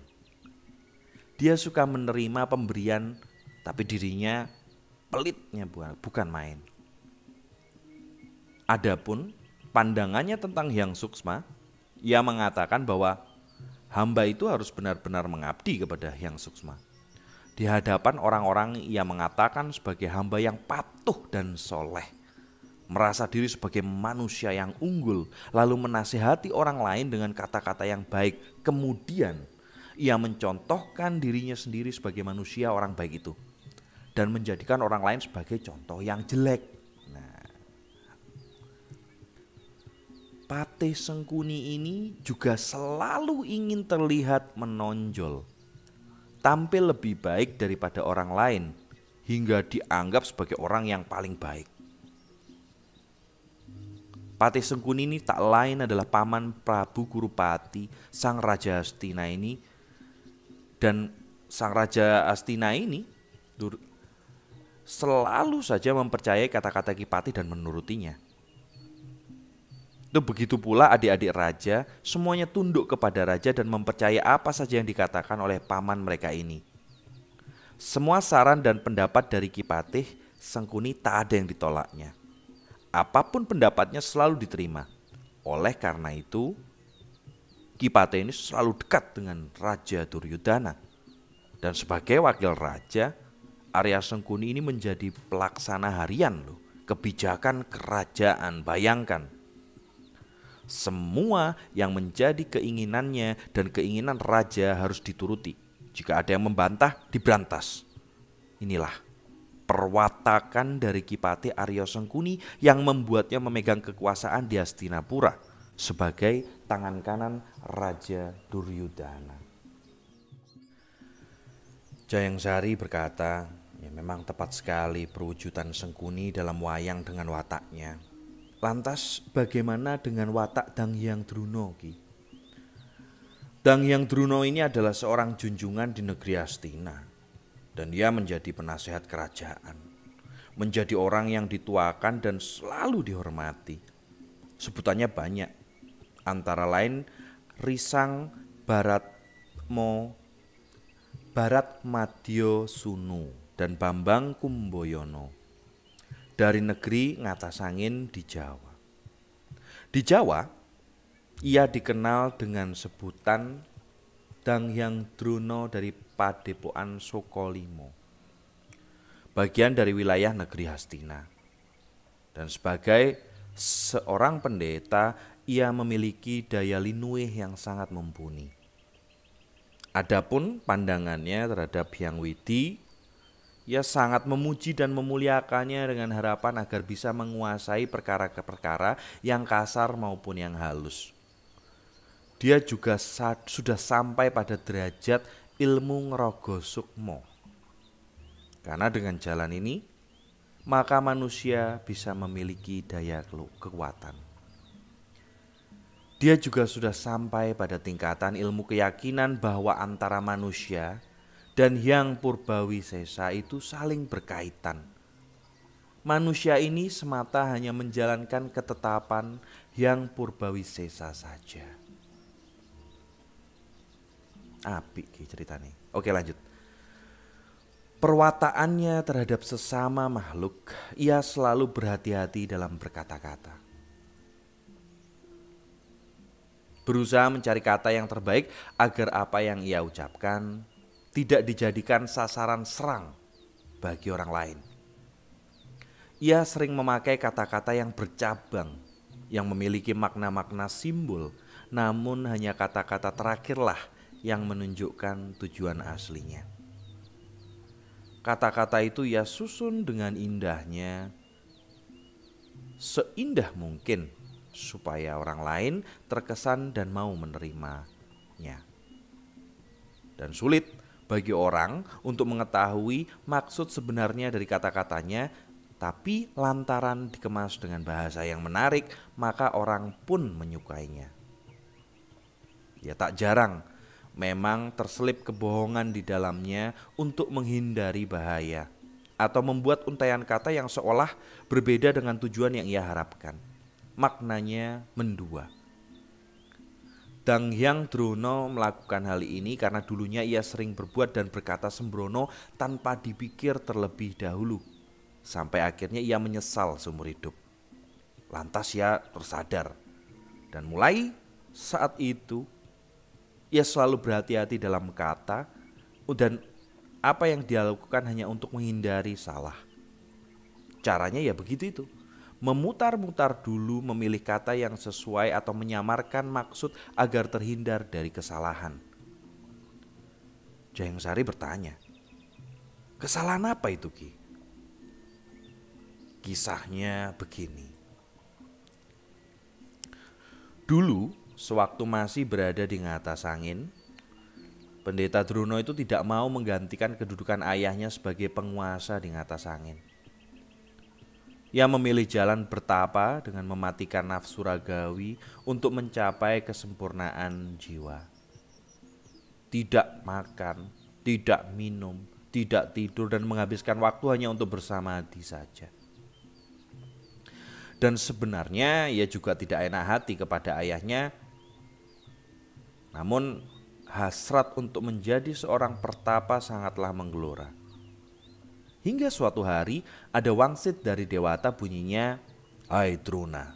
Dia suka menerima pemberian, tapi dirinya pelitnya bukan main. Adapun pandangannya tentang Hyang Suksma, ia mengatakan bahwa hamba itu harus benar-benar mengabdi kepada Hyang Suksma. Di hadapan orang-orang ia mengatakan sebagai hamba yang patuh dan soleh, merasa diri sebagai manusia yang unggul, lalu menasihati orang lain dengan kata-kata yang baik. Kemudian ia mencontohkan dirinya sendiri sebagai manusia orang baik itu dan menjadikan orang lain sebagai contoh yang jelek. Patih Sengkuni ini juga selalu ingin terlihat menonjol, tampil lebih baik daripada orang lain, hingga dianggap sebagai orang yang paling baik. Patih Sengkuni ini tak lain adalah paman Prabu Kurupati, sang Raja Hastina ini. Dan sang Raja Hastina ini selalu saja mempercayai kata-kata Ki Patih dan menurutinya. Itu begitu pula adik-adik raja, semuanya tunduk kepada raja dan mempercayai apa saja yang dikatakan oleh paman mereka ini. Semua saran dan pendapat dari Ki Patih Sengkuni tak ada yang ditolaknya. Apapun pendapatnya selalu diterima. Oleh karena itu, Ki Patih ini selalu dekat dengan Raja Duryudana. Dan sebagai wakil raja, Arya Sengkuni ini menjadi pelaksana harian kebijakan kerajaan. Bayangkan, semua yang menjadi keinginannya dan keinginan raja harus dituruti. Jika ada yang membantah, diberantas. Inilah perwatakan dari Ki Patih Arya Sengkuni yang membuatnya memegang kekuasaan di Hastinapura sebagai tangan kanan Raja Duryudana. Jayang Sari berkata, ya memang tepat sekali perwujudan Sengkuni dalam wayang dengan wataknya. Lantas bagaimana dengan watak Dang Hyang Druno, Ki? Dang Hyang Druno ini adalah seorang junjungan di negeri Hastina. Dan dia menjadi penasehat kerajaan. Menjadi orang yang dituakan dan selalu dihormati. Sebutannya banyak. Antara lain Risang Baratmadya Sunu dan Bambang Kumboyono dari negeri Ngatasangin di Jawa. Di Jawa, ia dikenal dengan sebutan Dang Hyang Druno dari Padepokan Sokolimo, bagian dari wilayah negeri Hastina. Dan sebagai seorang pendeta, ia memiliki daya linuih yang sangat mumpuni. Adapun pandangannya terhadap Hyang Widi, ia sangat memuji dan memuliakannya dengan harapan agar bisa menguasai perkara-perkara yang kasar maupun yang halus. Dia juga sudah sampai pada derajat ilmu ngerogo sukmo. Karena dengan jalan ini, maka manusia bisa memiliki daya kekuatan. Dia juga sudah sampai pada tingkatan ilmu keyakinan bahwa antara manusia dan Hyang Purbawisesa itu saling berkaitan. Manusia ini semata hanya menjalankan ketetapan Hyang Purbawisesa saja. Apik ceritanya. Oke, lanjut. Perwataannya terhadap sesama makhluk, ia selalu berhati-hati dalam berkata-kata. Berusaha mencari kata yang terbaik agar apa yang ia ucapkan tidak dijadikan sasaran serang bagi orang lain. Ia sering memakai kata-kata yang bercabang, yang memiliki makna-makna simbol, namun hanya kata-kata terakhirlah yang menunjukkan tujuan aslinya. Kata-kata itu ia susun dengan indahnya, seindah mungkin, supaya orang lain terkesan dan mau menerimanya. Dan sulit bagi orang untuk mengetahui maksud sebenarnya dari kata-katanya, tapi lantaran dikemas dengan bahasa yang menarik, maka orang pun menyukainya. Ya, tak jarang memang terselip kebohongan di dalamnya untuk menghindari bahaya atau membuat untaian kata yang seolah berbeda dengan tujuan yang ia harapkan. Maknanya mendua. Dang Hyang Drona melakukan hal ini karena dulunya ia sering berbuat dan berkata sembrono tanpa dipikir terlebih dahulu, sampai akhirnya ia menyesal seumur hidup. Lantas ia tersadar, dan mulai saat itu ia selalu berhati-hati dalam kata, dan apa yang dia lakukan hanya untuk menghindari salah. Caranya ya begitu itu. Memutar-mutar dulu, memilih kata yang sesuai atau menyamarkan maksud agar terhindar dari kesalahan. Jayeng Sari bertanya, kesalahan apa itu, Ki? Kisahnya begini. Dulu, sewaktu masih berada di ngatas angin, Pendeta Drona itu tidak mau menggantikan kedudukan ayahnya sebagai penguasa di ngatas angin. Ia memilih jalan bertapa dengan mematikan nafsu ragawi untuk mencapai kesempurnaan jiwa. Tidak makan, tidak minum, tidak tidur, dan menghabiskan waktu hanya untuk bersamadi saja. Dan sebenarnya ia juga tidak enak hati kepada ayahnya. Namun hasrat untuk menjadi seorang pertapa sangatlah menggelora. Hingga suatu hari ada wangsit dari Dewata, bunyinya, "Hai Drona,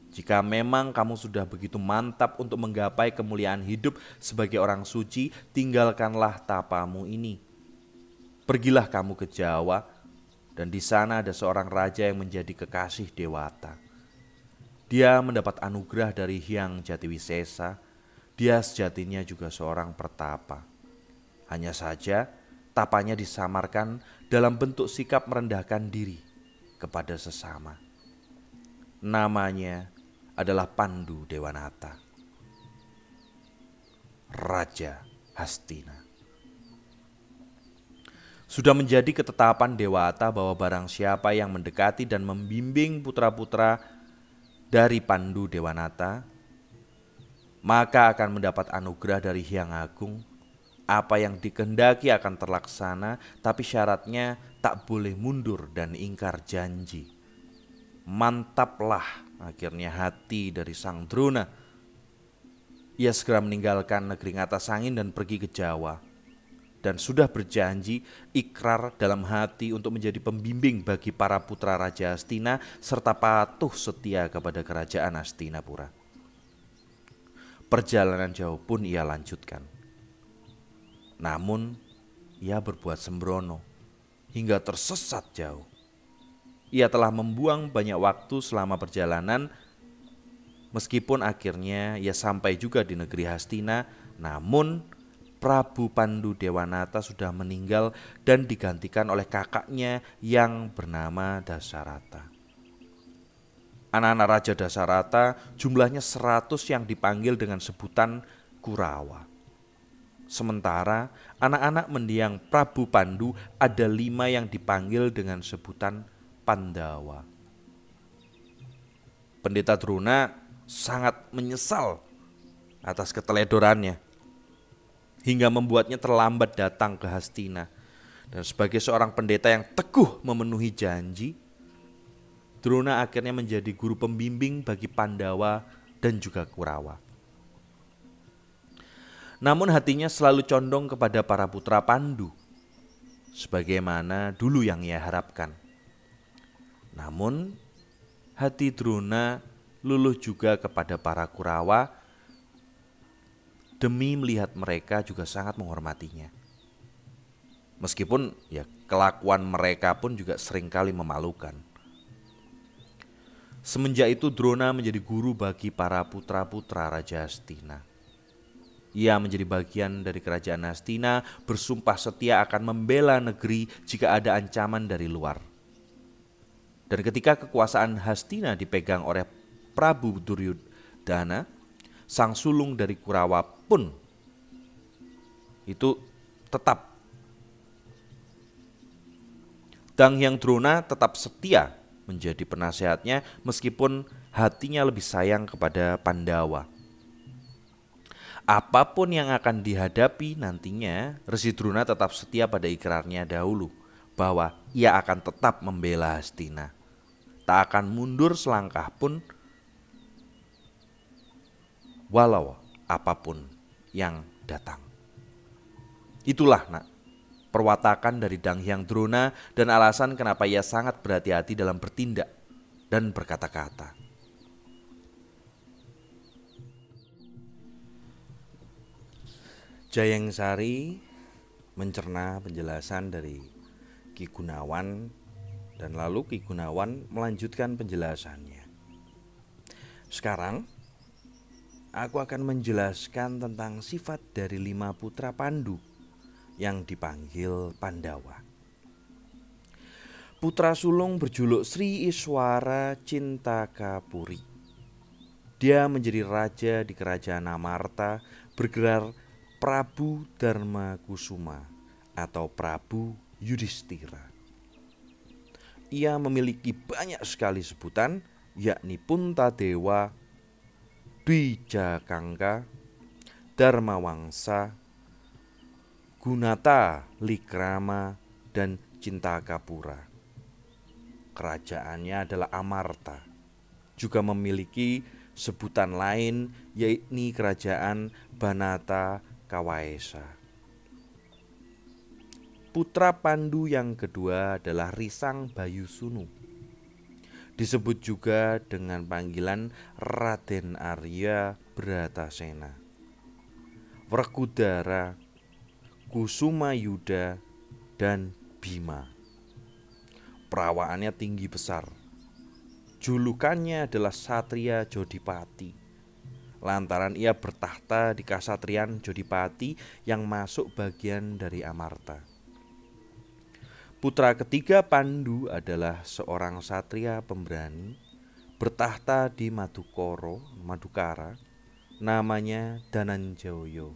jika memang kamu sudah begitu mantap untuk menggapai kemuliaan hidup sebagai orang suci, tinggalkanlah tapamu ini. Pergilah kamu ke Jawa, dan di sana ada seorang raja yang menjadi kekasih Dewata. Dia mendapat anugerah dari Hyang Jatiwisesa. Dia sejatinya juga seorang pertapa. Hanya saja tapanya disamarkan dalam bentuk sikap merendahkan diri kepada sesama. Namanya adalah Pandu Dewanata, Raja Hastina. Sudah menjadi ketetapan Dewata bahwa barang siapa yang mendekati dan membimbing putra-putra dari Pandu Dewanata, maka akan mendapat anugerah dari Hyang Agung. Apa yang dikehendaki akan terlaksana, tapi syaratnya tak boleh mundur dan ingkar janji. Mantaplah akhirnya hati dari Sang Drona. Ia segera meninggalkan negeri ngatas angin dan pergi ke Jawa. Dan sudah berjanji ikrar dalam hati untuk menjadi pembimbing bagi para putra Raja Hastina serta patuh setia kepada kerajaan Hastinapura. Perjalanan jauh pun ia lanjutkan. Namun ia berbuat sembrono hingga tersesat jauh. Ia telah membuang banyak waktu selama perjalanan, meskipun akhirnya ia sampai juga di negeri Hastina, Namun Prabu Pandu Dewanata sudah meninggal dan digantikan oleh kakaknya yang bernama Dasarata. Anak-anak Raja Dasarata jumlahnya 100 yang dipanggil dengan sebutan Kurawa. Sementara anak-anak mendiang Prabu Pandu ada 5 yang dipanggil dengan sebutan Pandawa. Pendeta Drona sangat menyesal atas keteledorannya hingga membuatnya terlambat datang ke Hastina. Dan sebagai seorang pendeta yang teguh memenuhi janji, Drona akhirnya menjadi guru pembimbing bagi Pandawa dan juga Kurawa. Namun hatinya selalu condong kepada para putra Pandu, sebagaimana dulu yang ia harapkan. Namun hati Drona luluh juga kepada para Kurawa demi melihat mereka juga sangat menghormatinya. Meskipun ya kelakuan mereka pun juga seringkali memalukan. Semenjak itu Drona menjadi guru bagi para putra-putra Raja Hastina. Ia menjadi bagian dari kerajaan Hastina, bersumpah setia akan membela negeri jika ada ancaman dari luar. Dan ketika kekuasaan Hastina dipegang oleh Prabu Duryudana, sang sulung dari Kurawa pun itu tetap Danghyang Drona tetap setia menjadi penasehatnya meskipun hatinya lebih sayang kepada Pandawa. Apapun yang akan dihadapi nantinya, Resi Drona tetap setia pada ikrarnya dahulu bahwa ia akan tetap membela Hastina. Tak akan mundur selangkah pun walau apapun yang datang. Itulah perwatakan dari Danghyang Drona dan alasan kenapa ia sangat berhati-hati dalam bertindak dan berkata-kata. Jayeng Sari mencerna penjelasan dari Ki Gunawan dan lalu Ki Gunawan melanjutkan penjelasannya. Sekarang aku akan menjelaskan tentang sifat dari 5 putra Pandu yang dipanggil Pandawa. Putra sulung berjuluk Sri Iswara Cintakapuri. Dia menjadi raja di kerajaan Amarta bergelar Prabu Dharma Kusuma atau Prabu Yudhistira. Ia memiliki banyak sekali sebutan, yakni Puntadewa, Dwijakangka, Dharmawangsa, Gunata, Likrama, dan Cintakapura. Kerajaannya adalah Amarta. Juga memiliki sebutan lain, yakni Kerajaan Banata Kawaesa. Putra Pandu yang kedua adalah Risang Bayusunu. Disebut juga dengan panggilan Raden Arya Bratasena, Werkudara, Kusuma Yuda, dan Bima. Perawaannya tinggi besar. Julukannya adalah Satria Jodipati, lantaran ia bertahta di Kasatrian Jodipati yang masuk bagian dari Amarta. Putra ketiga Pandu adalah seorang satria pemberani, bertahta di Madukara, namanya Dananjaya.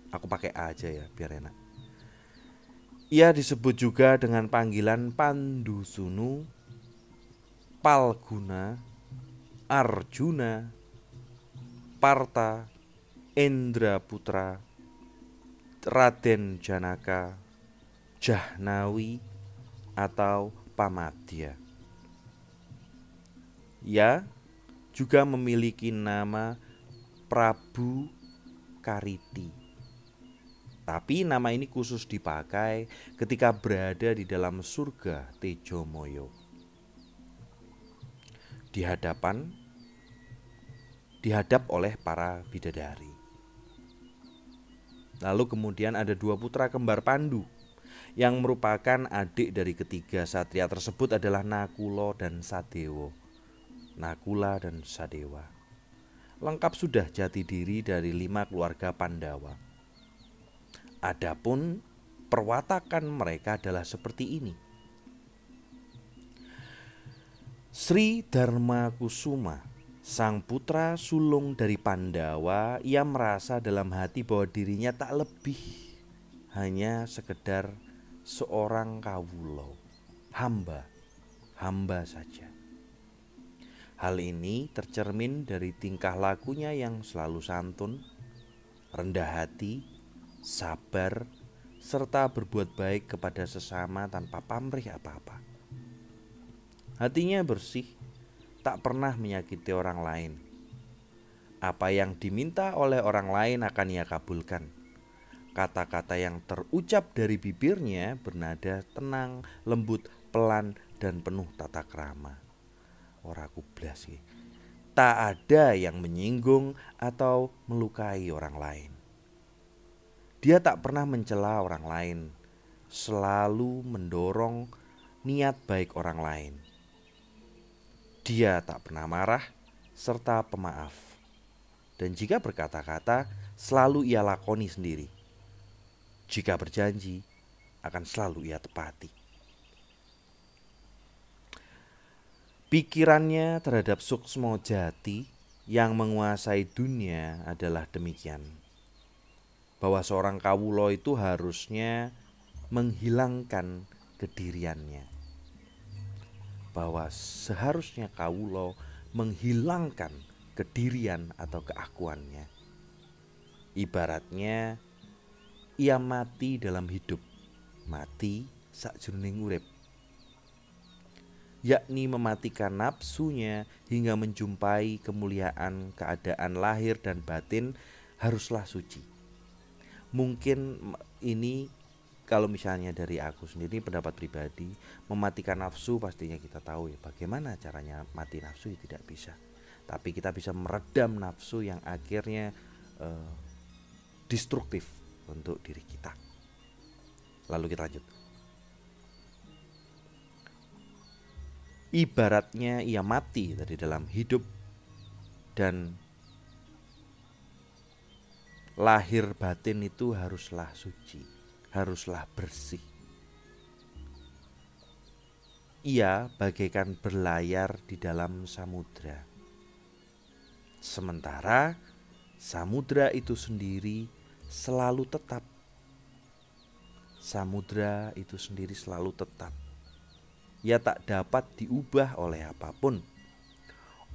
Aku pakai A aja ya biar enak. Ia disebut juga dengan panggilan Pandusunu, Palguna, Arjuna, Parta, Endraputra, Raden Janaka, Jahnawi, atau Pamadya. Ia juga memiliki nama Prabu Kariti. Tapi nama ini khusus dipakai ketika berada di dalam surga Tejomoyo. Dihadap oleh para bidadari. Lalu kemudian ada 2 putra kembar Pandu yang merupakan adik dari ketiga satria tersebut adalah Nakula dan Sadewa. lengkap sudah jati diri dari 5 keluarga Pandawa. Adapun perwatakan mereka adalah seperti ini. Sri Dharma Kusuma, sang putra sulung dari Pandawa, ia merasa dalam hati bahwa dirinya tak lebih hanya sekedar seorang kawulo, hamba saja. Hal ini tercermin dari tingkah lakunya yang selalu santun, rendah hati, sabar, serta berbuat baik kepada sesama tanpa pamrih apa-apa. Hatinya bersih, tak pernah menyakiti orang lain. Apa yang diminta oleh orang lain akan ia kabulkan. Kata-kata yang terucap dari bibirnya bernada tenang, lembut, pelan, dan penuh tata krama. Ora kublas sih. Tak ada yang menyinggung atau melukai orang lain. Dia tak pernah mencela orang lain, selalu mendorong niat baik orang lain. Dia tak pernah marah serta pemaaf. Dan jika berkata-kata, selalu ia lakoni sendiri. Jika berjanji, akan selalu ia tepati. Pikirannya terhadap Suksmo Jati yang menguasai dunia adalah demikian. Bahwa seorang kawulo itu harusnya menghilangkan kediriannya. Bahwa seharusnya kawulo menghilangkan kedirian atau keakuannya. Ibaratnya ia mati dalam hidup, mati sakjroning urip, yakni mematikan nafsunya hingga menjumpai kemuliaan keadaan lahir dan batin haruslah suci. Mungkin ini kalau misalnya dari aku sendiri pendapat pribadi, mematikan nafsu pastinya kita tahu ya bagaimana caranya mati nafsu ya tidak bisa. Tapi kita bisa meredam nafsu yang akhirnya destruktif untuk diri kita. Lalu kita lanjut. Ibaratnya ia mati dari dalam hidup dan lahir batin itu haruslah suci, haruslah bersih. Ia bagaikan berlayar di dalam samudra. Sementara samudra itu sendiri selalu tetap. Samudra itu sendiri selalu tetap. Ia tak dapat diubah oleh apapun.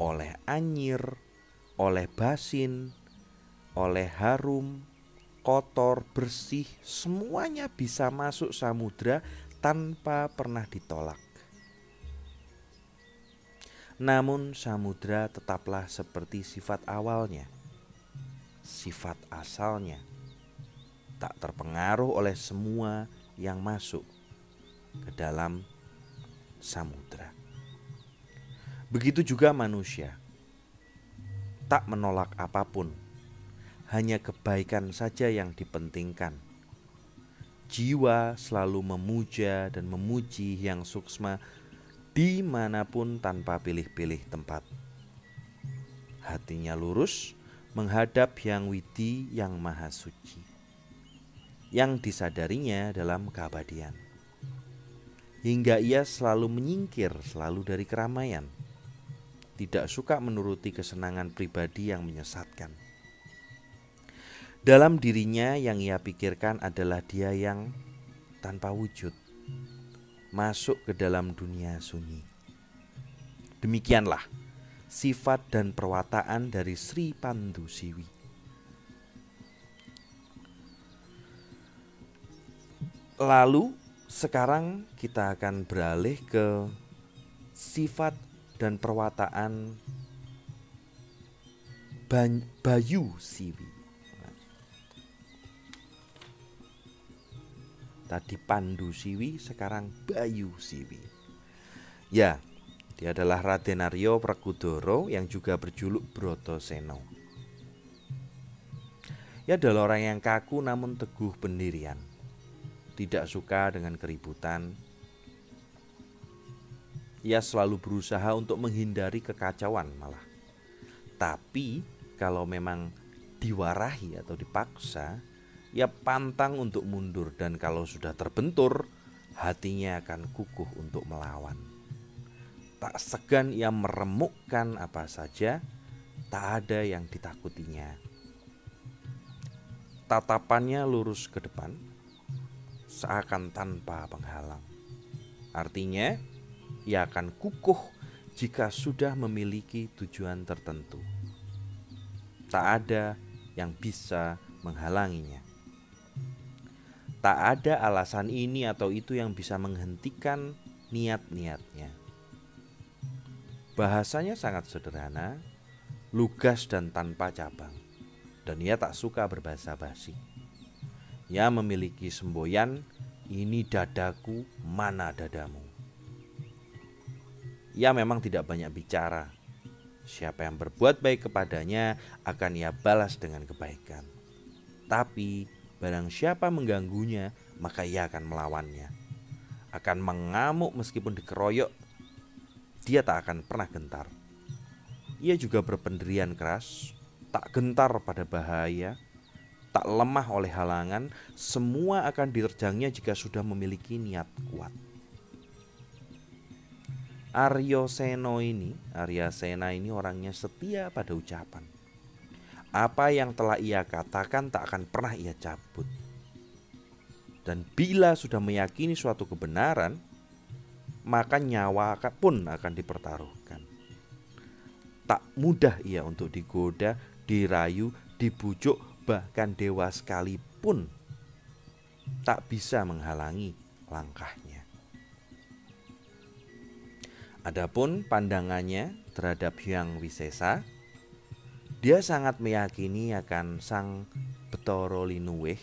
Oleh anyir, oleh basin, oleh harum, kotor, bersih, semuanya bisa masuk samudra tanpa pernah ditolak. Namun samudra tetaplah seperti sifat awalnya, sifat asalnya, tak terpengaruh oleh semua yang masuk ke dalam samudra. Begitu juga manusia, tak menolak apapun, hanya kebaikan saja yang dipentingkan. Jiwa selalu memuja dan memuji yang suksma dimanapun tanpa pilih-pilih tempat. Hatinya lurus menghadap Hyang Widi yang maha suci, yang disadarinya dalam keabadian. Hingga ia selalu menyingkir selalu dari keramaian, tidak suka menuruti kesenangan pribadi yang menyesatkan. Dalam dirinya yang ia pikirkan adalah dia yang tanpa wujud, masuk ke dalam dunia sunyi. Demikianlah sifat dan perwataan dari Sri Pandu Siwi. Lalu sekarang kita akan beralih ke sifat dan perwataan Bayu Siwi. Tadi Pandu Siwi, sekarang Bayu Siwi. Ya, dia adalah Raden Arya Werkudara yang juga berjuluk Bratasena. Ia adalah orang yang kaku namun teguh pendirian. Tidak suka dengan keributan. Ia selalu berusaha untuk menghindari kekacauan malah. Tapi kalau memang diwarahi atau dipaksa, ia pantang untuk mundur, dan kalau sudah terbentur, hatinya akan kukuh untuk melawan. Tak segan ia meremukkan apa saja, tak ada yang ditakutinya. Tatapannya lurus ke depan, seakan tanpa penghalang. Artinya, ia akan kukuh jika sudah memiliki tujuan tertentu. Tak ada yang bisa menghalanginya. Tak ada alasan ini atau itu yang bisa menghentikan niat-niatnya. Bahasanya sangat sederhana, lugas dan tanpa cabang. Dan ia tak suka berbahasa basi. Ia memiliki semboyan, ini dadaku, mana dadamu. Ia memang tidak banyak bicara. Siapa yang berbuat baik kepadanya akan ia balas dengan kebaikan. Tapi barang siapa mengganggunya, maka ia akan melawannya. Akan mengamuk meskipun dikeroyok, dia tak akan pernah gentar. Ia juga berpendirian keras, tak gentar pada bahaya, tak lemah oleh halangan. Semua akan diterjangnya jika sudah memiliki niat kuat. Arya Sena ini orangnya setia pada ucapan. Apa yang telah ia katakan tak akan pernah ia cabut. Dan bila sudah meyakini suatu kebenaran, maka nyawa pun akan dipertaruhkan. Tak mudah ia untuk digoda, dirayu, dibujuk, bahkan dewa sekalipun tak bisa menghalangi langkahnya. Adapun pandangannya terhadap Hyang Wisesa, dia sangat meyakini akan Sang Bathara Linuwih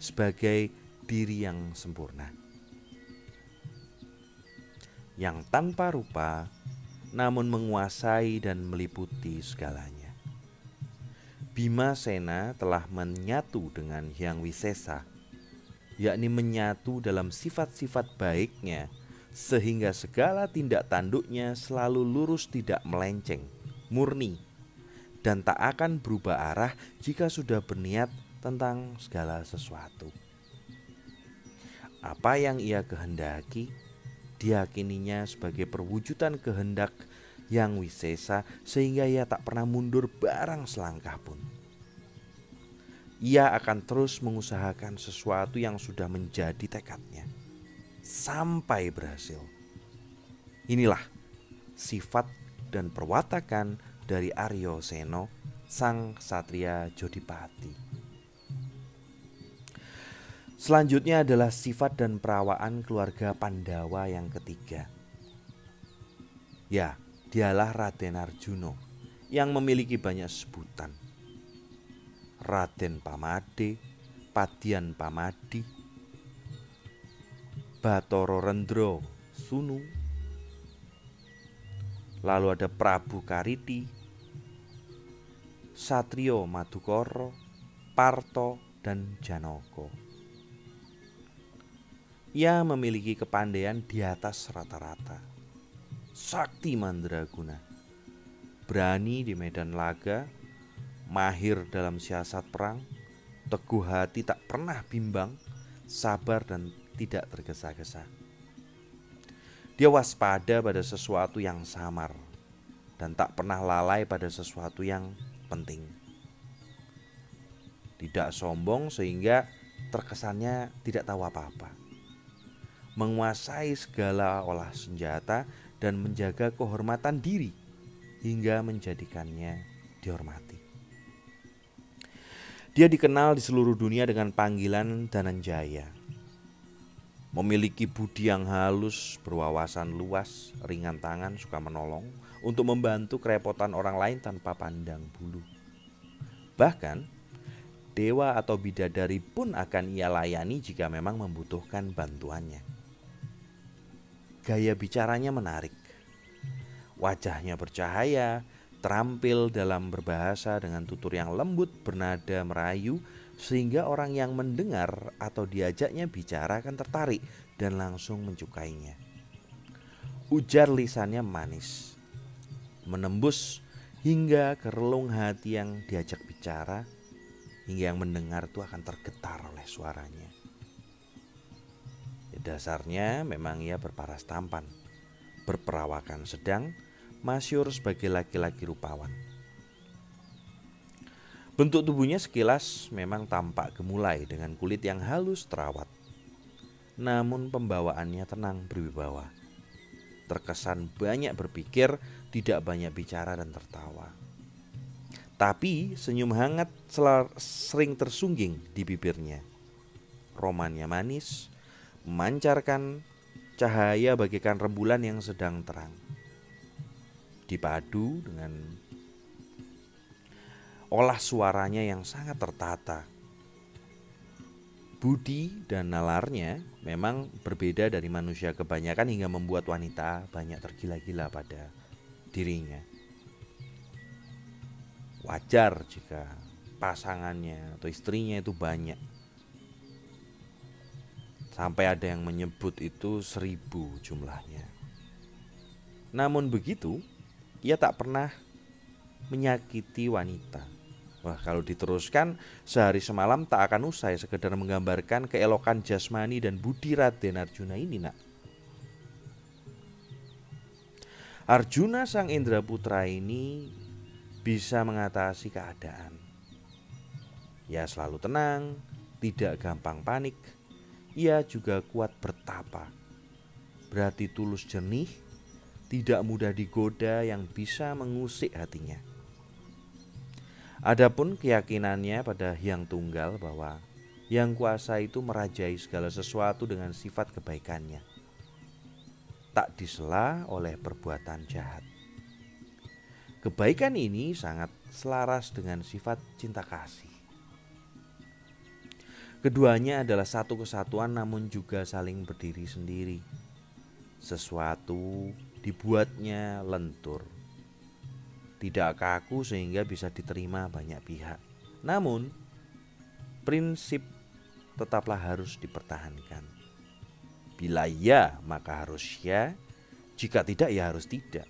sebagai diri yang sempurna, yang tanpa rupa namun menguasai dan meliputi segalanya. Bimasena telah menyatu dengan Hyang Wisesa, yakni menyatu dalam sifat-sifat baiknya, sehingga segala tindak tanduknya selalu lurus, tidak melenceng, murni, dan tak akan berubah arah jika sudah berniat tentang segala sesuatu. Apa yang ia kehendaki, diyakininya sebagai perwujudan kehendak Hyang Wisesa, sehingga ia tak pernah mundur barang selangkah pun. Ia akan terus mengusahakan sesuatu yang sudah menjadi tekadnya sampai berhasil. Inilah sifat dan perwatakan dari Arya Sena, sang ksatria Jodipati. Selanjutnya adalah sifat dan perawaan keluarga Pandawa yang ketiga. Ya, dialah Raden Arjuna yang memiliki banyak sebutan. Raden Pamade, Padian Pamadi, Bathara Rendra Sunu, lalu ada Prabu Kariti, Satrio Madukara, Parto, dan Janaka. Ia memiliki kepandaian di atas rata-rata, sakti mandraguna, berani di medan laga, mahir dalam siasat perang, teguh hati, tak pernah bimbang, sabar dan tidak tergesa-gesa. Dia waspada pada sesuatu yang samar dan tak pernah lalai pada sesuatu yang penting. Tidak sombong sehingga terkesannya tidak tahu apa-apa. Menguasai segala olah senjata dan menjaga kehormatan diri hingga menjadikannya dihormati. Dia dikenal di seluruh dunia dengan panggilan Dananjaya. Memiliki budi yang halus, berwawasan luas, ringan tangan, suka menolong untuk membantu kerepotan orang lain tanpa pandang bulu. Bahkan dewa atau bidadari pun akan ia layani jika memang membutuhkan bantuannya. Gaya bicaranya menarik, wajahnya bercahaya, terampil dalam berbahasa dengan tutur yang lembut, bernada merayu, sehingga orang yang mendengar atau diajaknya bicara akan tertarik dan langsung menyukainya. Ujar lisannya manis, menembus hingga ke relung hati yang diajak bicara, hingga yang mendengar itu akan tergetar oleh suaranya. Ya, dasarnya memang ia berparas tampan, berperawakan sedang, masyhur sebagai laki-laki rupawan. Bentuk tubuhnya sekilas memang tampak gemulai dengan kulit yang halus terawat. Namun pembawaannya tenang berwibawa. Terkesan banyak berpikir, tidak banyak bicara dan tertawa. Tapi senyum hangat sering tersungging di bibirnya. Romannya manis, memancarkan cahaya bagaikan rembulan yang sedang terang. Dipadu dengan olah suaranya yang sangat tertata. Budi dan nalarnya memang berbeda dari manusia kebanyakan hingga membuat wanita banyak tergila-gila pada dirinya. Wajar jika pasangannya atau istrinya itu banyak. Sampai ada yang menyebut itu 1000 jumlahnya. Namun begitu, ia tak pernah menyakiti wanita. Wah, kalau diteruskan sehari semalam tak akan usai sekedar menggambarkan keelokan jasmani dan budi Raden Arjuna ini, nak. Arjuna sang Indraputra ini bisa mengatasi keadaan. Ia selalu tenang, tidak gampang panik. Ia juga kuat bertapa, berhati tulus jernih, tidak mudah digoda yang bisa mengusik hatinya. Adapun keyakinannya pada Hyang Tunggal bahwa Yang Kuasa itu merajai segala sesuatu dengan sifat kebaikannya, tak disela oleh perbuatan jahat. Kebaikan ini sangat selaras dengan sifat cinta kasih. Keduanya adalah satu kesatuan namun juga saling berdiri sendiri. Sesuatu dibuatnya lentur, tidak kaku sehingga bisa diterima banyak pihak. Namun, prinsip tetaplah harus dipertahankan. Bila ya, maka harus ya. Jika tidak, ya harus tidak.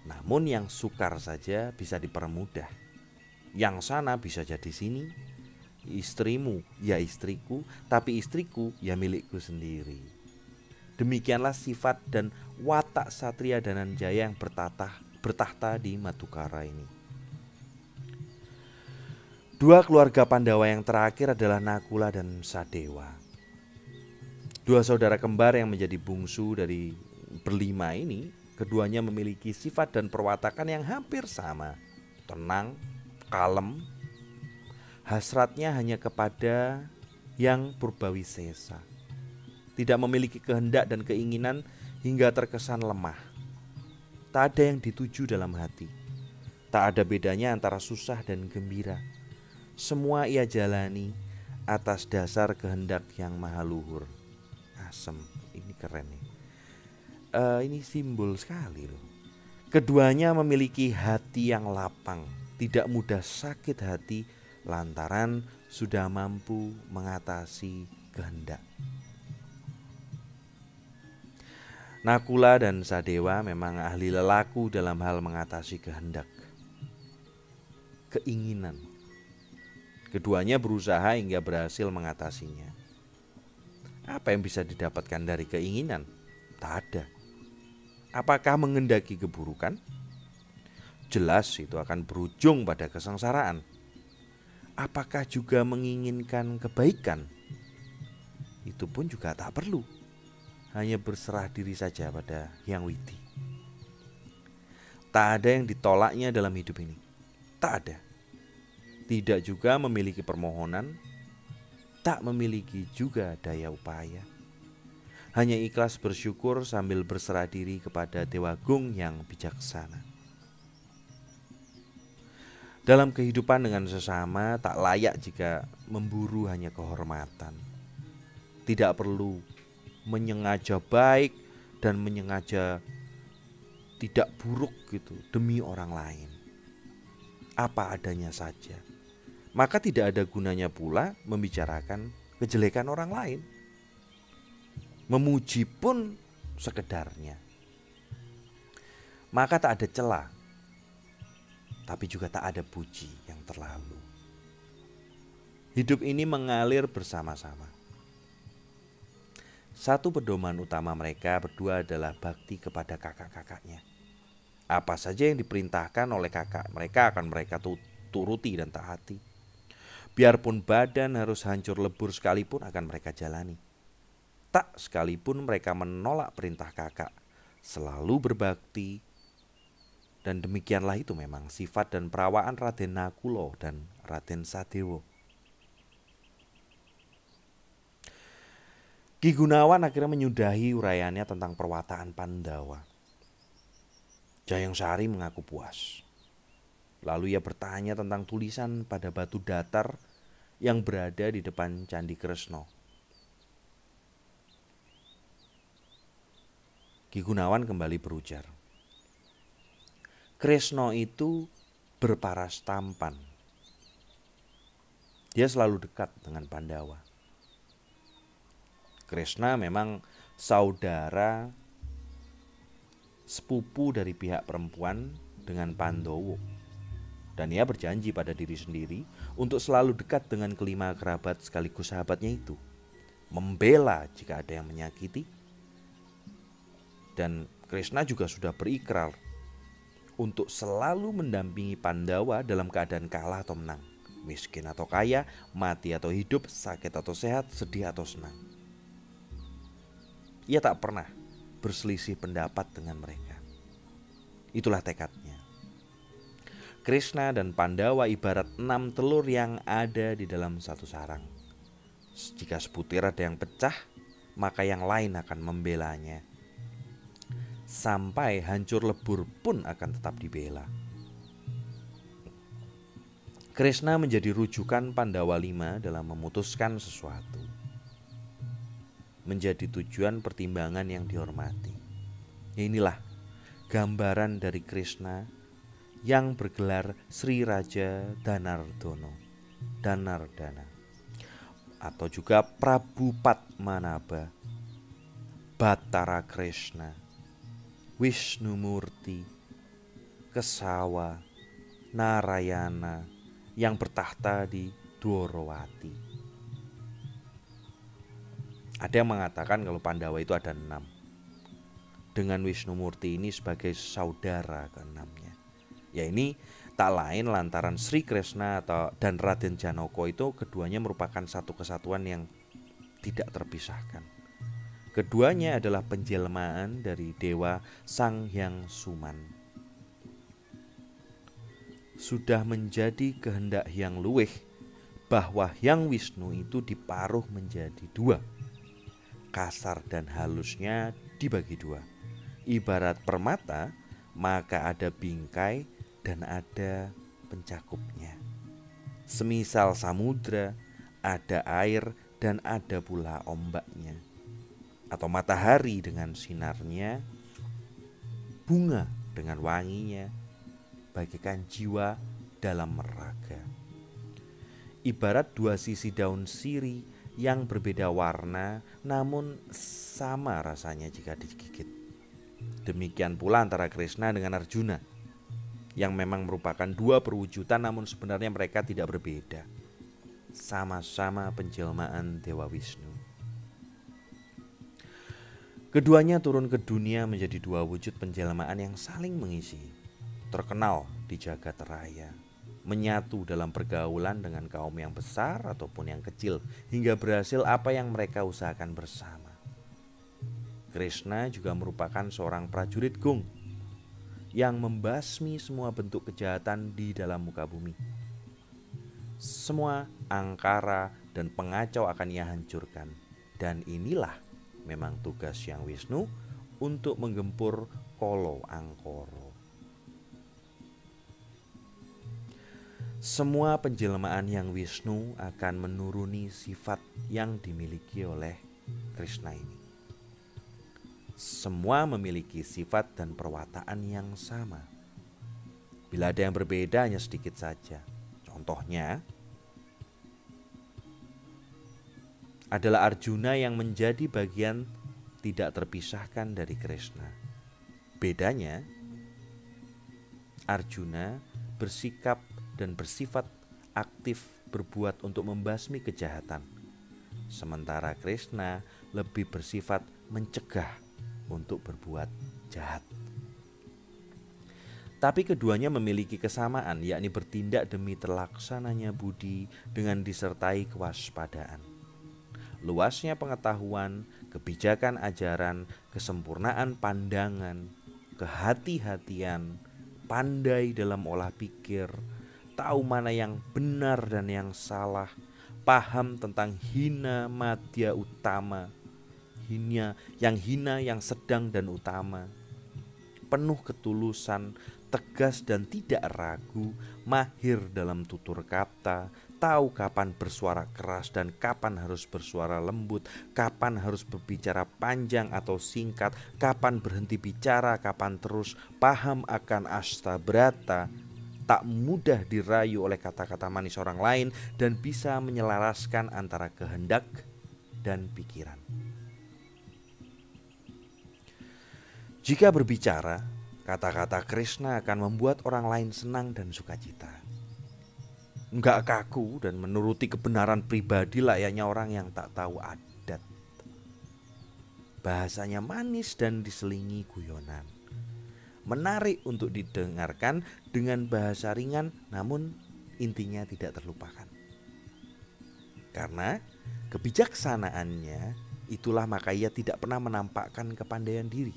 Namun yang sukar saja bisa dipermudah. Yang sana bisa jadi sini. Istrimu ya istriku, tapi istriku ya milikku sendiri. Demikianlah sifat dan watak Satria Dananjaya yang bertahta di Madukara ini. Dua keluarga Pandawa yang terakhir adalah Nakula dan Sadewa. Dua saudara kembar yang menjadi bungsu dari berlima ini. Keduanya memiliki sifat dan perwatakan yang hampir sama. Tenang, kalem. Hasratnya hanya kepada Yang Purbawisesa. Tidak memiliki kehendak dan keinginan hingga terkesan lemah. Tak ada yang dituju dalam hati. Tak ada bedanya antara susah dan gembira. Semua ia jalani atas dasar kehendak yang maha luhur. Asem, ini keren nih. Ini simbol sekali loh. Keduanya memiliki hati yang lapang, tidak mudah sakit hati lantaran sudah mampu mengatasi kehendak. Nakula dan Sadewa memang ahli lelaku dalam hal mengatasi kehendak, keinginan. Keduanya berusaha hingga berhasil mengatasinya. Apa yang bisa didapatkan dari keinginan? Tak ada. Apakah mengendaki keburukan? Jelas itu akan berujung pada kesengsaraan. Apakah juga menginginkan kebaikan? Itu pun juga tak perlu. Hanya berserah diri saja pada Hyang Widi. Tak ada yang ditolaknya dalam hidup ini. Tak ada. Tidak juga memiliki permohonan. Tak memiliki juga daya upaya. Hanya ikhlas bersyukur sambil berserah diri kepada Dewa Agung yang bijaksana. Dalam kehidupan dengan sesama tak layak jika memburu hanya kehormatan. Tidak perlu menyengaja baik dan menyengaja tidak buruk gitu demi orang lain. Apa adanya saja. Maka tidak ada gunanya pula membicarakan kejelekan orang lain. Memuji pun sekedarnya. maka tak ada celah, tapi juga tak ada puji yang terlalu. Hidup ini mengalir bersama-sama. Satu pedoman utama mereka berdua adalah bakti kepada kakak-kakaknya. Apa saja yang diperintahkan oleh kakak, mereka akan turuti dan taati. Biarpun badan harus hancur lebur sekalipun akan mereka jalani. Tak sekalipun mereka menolak perintah kakak, selalu berbakti. Dan demikianlah itu memang sifat dan perawaan Raden Nakulo dan Raden Sadewo. Ki Gunawan akhirnya menyudahi uraiannya tentang perwataan Pandawa. Jayang Sari mengaku puas. Lalu ia bertanya tentang tulisan pada batu datar yang berada di depan Candi Kresna. Ki Gunawan kembali berujar, Kresna itu berparas tampan. Dia selalu dekat dengan Pandawa. Kresna memang saudara sepupu dari pihak perempuan dengan Pandowo. Dan ia berjanji pada diri sendiri untuk selalu dekat dengan kelima kerabat sekaligus sahabatnya itu. Membela jika ada yang menyakiti. Dan Kresna juga sudah berikrar untuk selalu mendampingi Pandawa dalam keadaan kalah atau menang. Miskin atau kaya, mati atau hidup, sakit atau sehat, sedih atau senang. Ia tak pernah berselisih pendapat dengan mereka. Itulah tekadnya. Kresna dan Pandawa ibarat 6 telur yang ada di dalam satu sarang. Jika sebutir ada yang pecah, maka yang lain akan membelanya. Sampai hancur lebur pun akan tetap dibela. Kresna menjadi rujukan Pandawa 5 dalam memutuskan sesuatu. Menjadi tujuan pertimbangan yang dihormati. Inilah gambaran dari Kresna yang bergelar Sri Raja Danardana atau juga Prabu Padmanaba, Batara Kresna, Wisnumurti, Kesawa, Narayana yang bertahta di Dwarawati. Ada yang mengatakan kalau Pandawa itu ada 6. Dengan Wisnumurti ini sebagai saudara ke-6-nya. Ya ini tak lain lantaran Sri Kresna dan Raden Janaka itu keduanya merupakan satu kesatuan yang tidak terpisahkan. Keduanya adalah penjelmaan dari Dewa Sang Hyang Suman. Sudah menjadi kehendak Hyang Luwih bahwa Hyang Wisnu itu diparuh menjadi 2. Kasar dan halusnya dibagi 2. Ibarat permata, maka ada bingkai dan ada pencakupnya. Semisal samudra, ada air dan ada pula ombaknya. Atau matahari dengan sinarnya, bunga dengan wanginya, bagaikan jiwa dalam meraga. Ibarat 2 sisi daun sirih yang berbeda warna namun sama rasanya jika digigit. Demikian pula antara Kresna dengan Arjuna yang memang merupakan 2 perwujudan namun sebenarnya mereka tidak berbeda. Sama-sama penjelmaan Dewa Wisnu. Keduanya turun ke dunia menjadi 2 wujud penjelmaan yang saling mengisi. Terkenal di jagat raya. Menyatu dalam pergaulan dengan kaum yang besar ataupun yang kecil hingga berhasil apa yang mereka usahakan bersama. Kresna juga merupakan seorang prajurit gung yang membasmi semua bentuk kejahatan di dalam muka bumi. Semua angkara dan pengacau akan ia hancurkan. Dan inilah memang tugas Hyang Wisnu untuk menggempur Kolo Angkoro. Semua penjelmaan Hyang Wisnu akan menuruni sifat yang dimiliki oleh Kresna ini. Semua memiliki sifat dan perwataan yang sama. Bila ada yang berbeda hanya sedikit saja. Contohnya adalah Arjuna yang menjadi bagian tidak terpisahkan dari Kresna. Bedanya Arjuna bersikap dan bersifat aktif berbuat untuk membasmi kejahatan, sementara Krishna lebih bersifat mencegah untuk berbuat jahat. Tapi keduanya memiliki kesamaan, yakni bertindak demi terlaksananya budi dengan disertai kewaspadaan. Luasnya pengetahuan, kebijakan ajaran, kesempurnaan pandangan, kehati-hatian, pandai dalam olah pikir, tahu mana yang benar dan yang salah, paham tentang hina, madya, utama, hina, yang sedang dan utama, penuh ketulusan, tegas dan tidak ragu, mahir dalam tutur kata, tahu kapan bersuara keras dan kapan harus bersuara lembut, kapan harus berbicara panjang atau singkat, kapan berhenti bicara, kapan terus, paham akan astabrata, tak mudah dirayu oleh kata-kata manis orang lain, dan bisa menyelaraskan antara kehendak dan pikiran. Jika berbicara, kata-kata Krishna akan membuat orang lain senang dan sukacita. Enggak kaku dan menuruti kebenaran pribadi layaknya orang yang tak tahu adat. Bahasanya manis dan diselingi guyonan. Menarik untuk didengarkan dengan bahasa ringan, namun intinya tidak terlupakan. Karena kebijaksanaannya, itulah maka ia tidak pernah menampakkan kepandaian diri.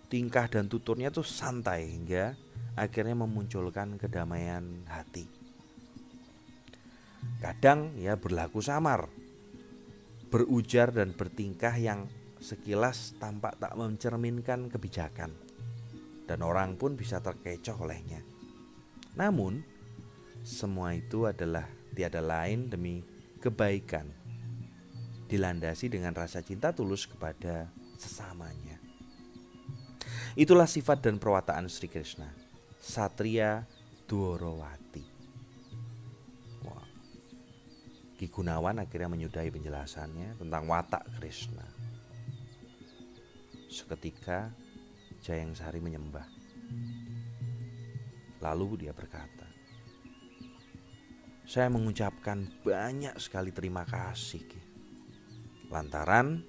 Tingkah dan tuturnya tuh santai hingga akhirnya memunculkan kedamaian hati. Kadang ia berlaku samar, berujar dan bertingkah yang sekilas tampak tak mencerminkan kebijakan, dan orang pun bisa terkecoh olehnya. Namun semua itu adalah tiada lain demi kebaikan, dilandasi dengan rasa cinta tulus kepada sesamanya. Itulah sifat dan perwataan Sri Krishna, Satria Dwarawati. Ki Gunawan akhirnya menyudahi penjelasannya tentang watak Krishna. Seketika Jayangsari menyembah. Lalu dia berkata, "Saya mengucapkan banyak sekali terima kasih, Ki. Lantaran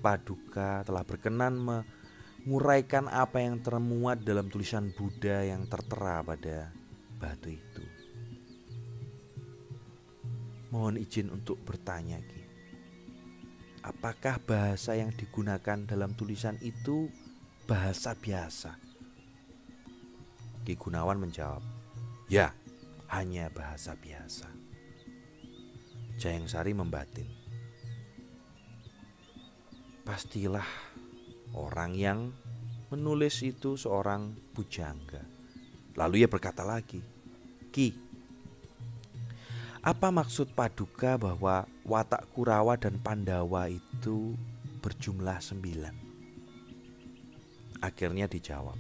Paduka telah berkenan menguraikan apa yang termuat dalam tulisan Buddha yang tertera pada batu itu. Mohon izin untuk bertanya, Ki. Apakah bahasa yang digunakan dalam tulisan itu bahasa biasa?" Ki Gunawan menjawab, "Ya, hanya bahasa biasa." Jayangsari membatin, "Pastilah orang yang menulis itu seorang pujangga." Lalu ia berkata lagi, "Ki, apa maksud Paduka bahwa watak Kurawa dan Pandawa itu berjumlah 9? Akhirnya dijawab,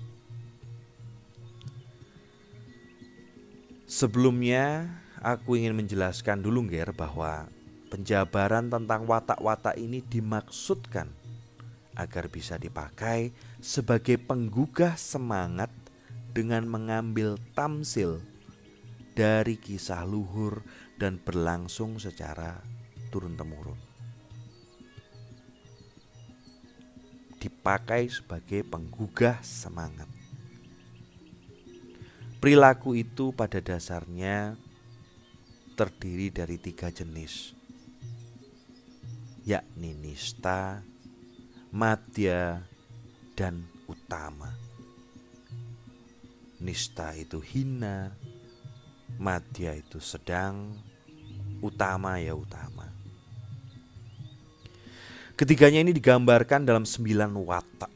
"Sebelumnya aku ingin menjelaskan dulu, Nger, bahwa penjabaran tentang watak-watak ini dimaksudkan agar bisa dipakai sebagai penggugah semangat dengan mengambil tamsil dari kisah luhur dan berlangsung secara turun-temurun. Dipakai sebagai penggugah semangat. Perilaku itu pada dasarnya terdiri dari 3 jenis, yakni nista, madya, dan utama. Nista itu hina, madya itu sedang, utama ya utama. Ketiganya ini digambarkan dalam 9 watak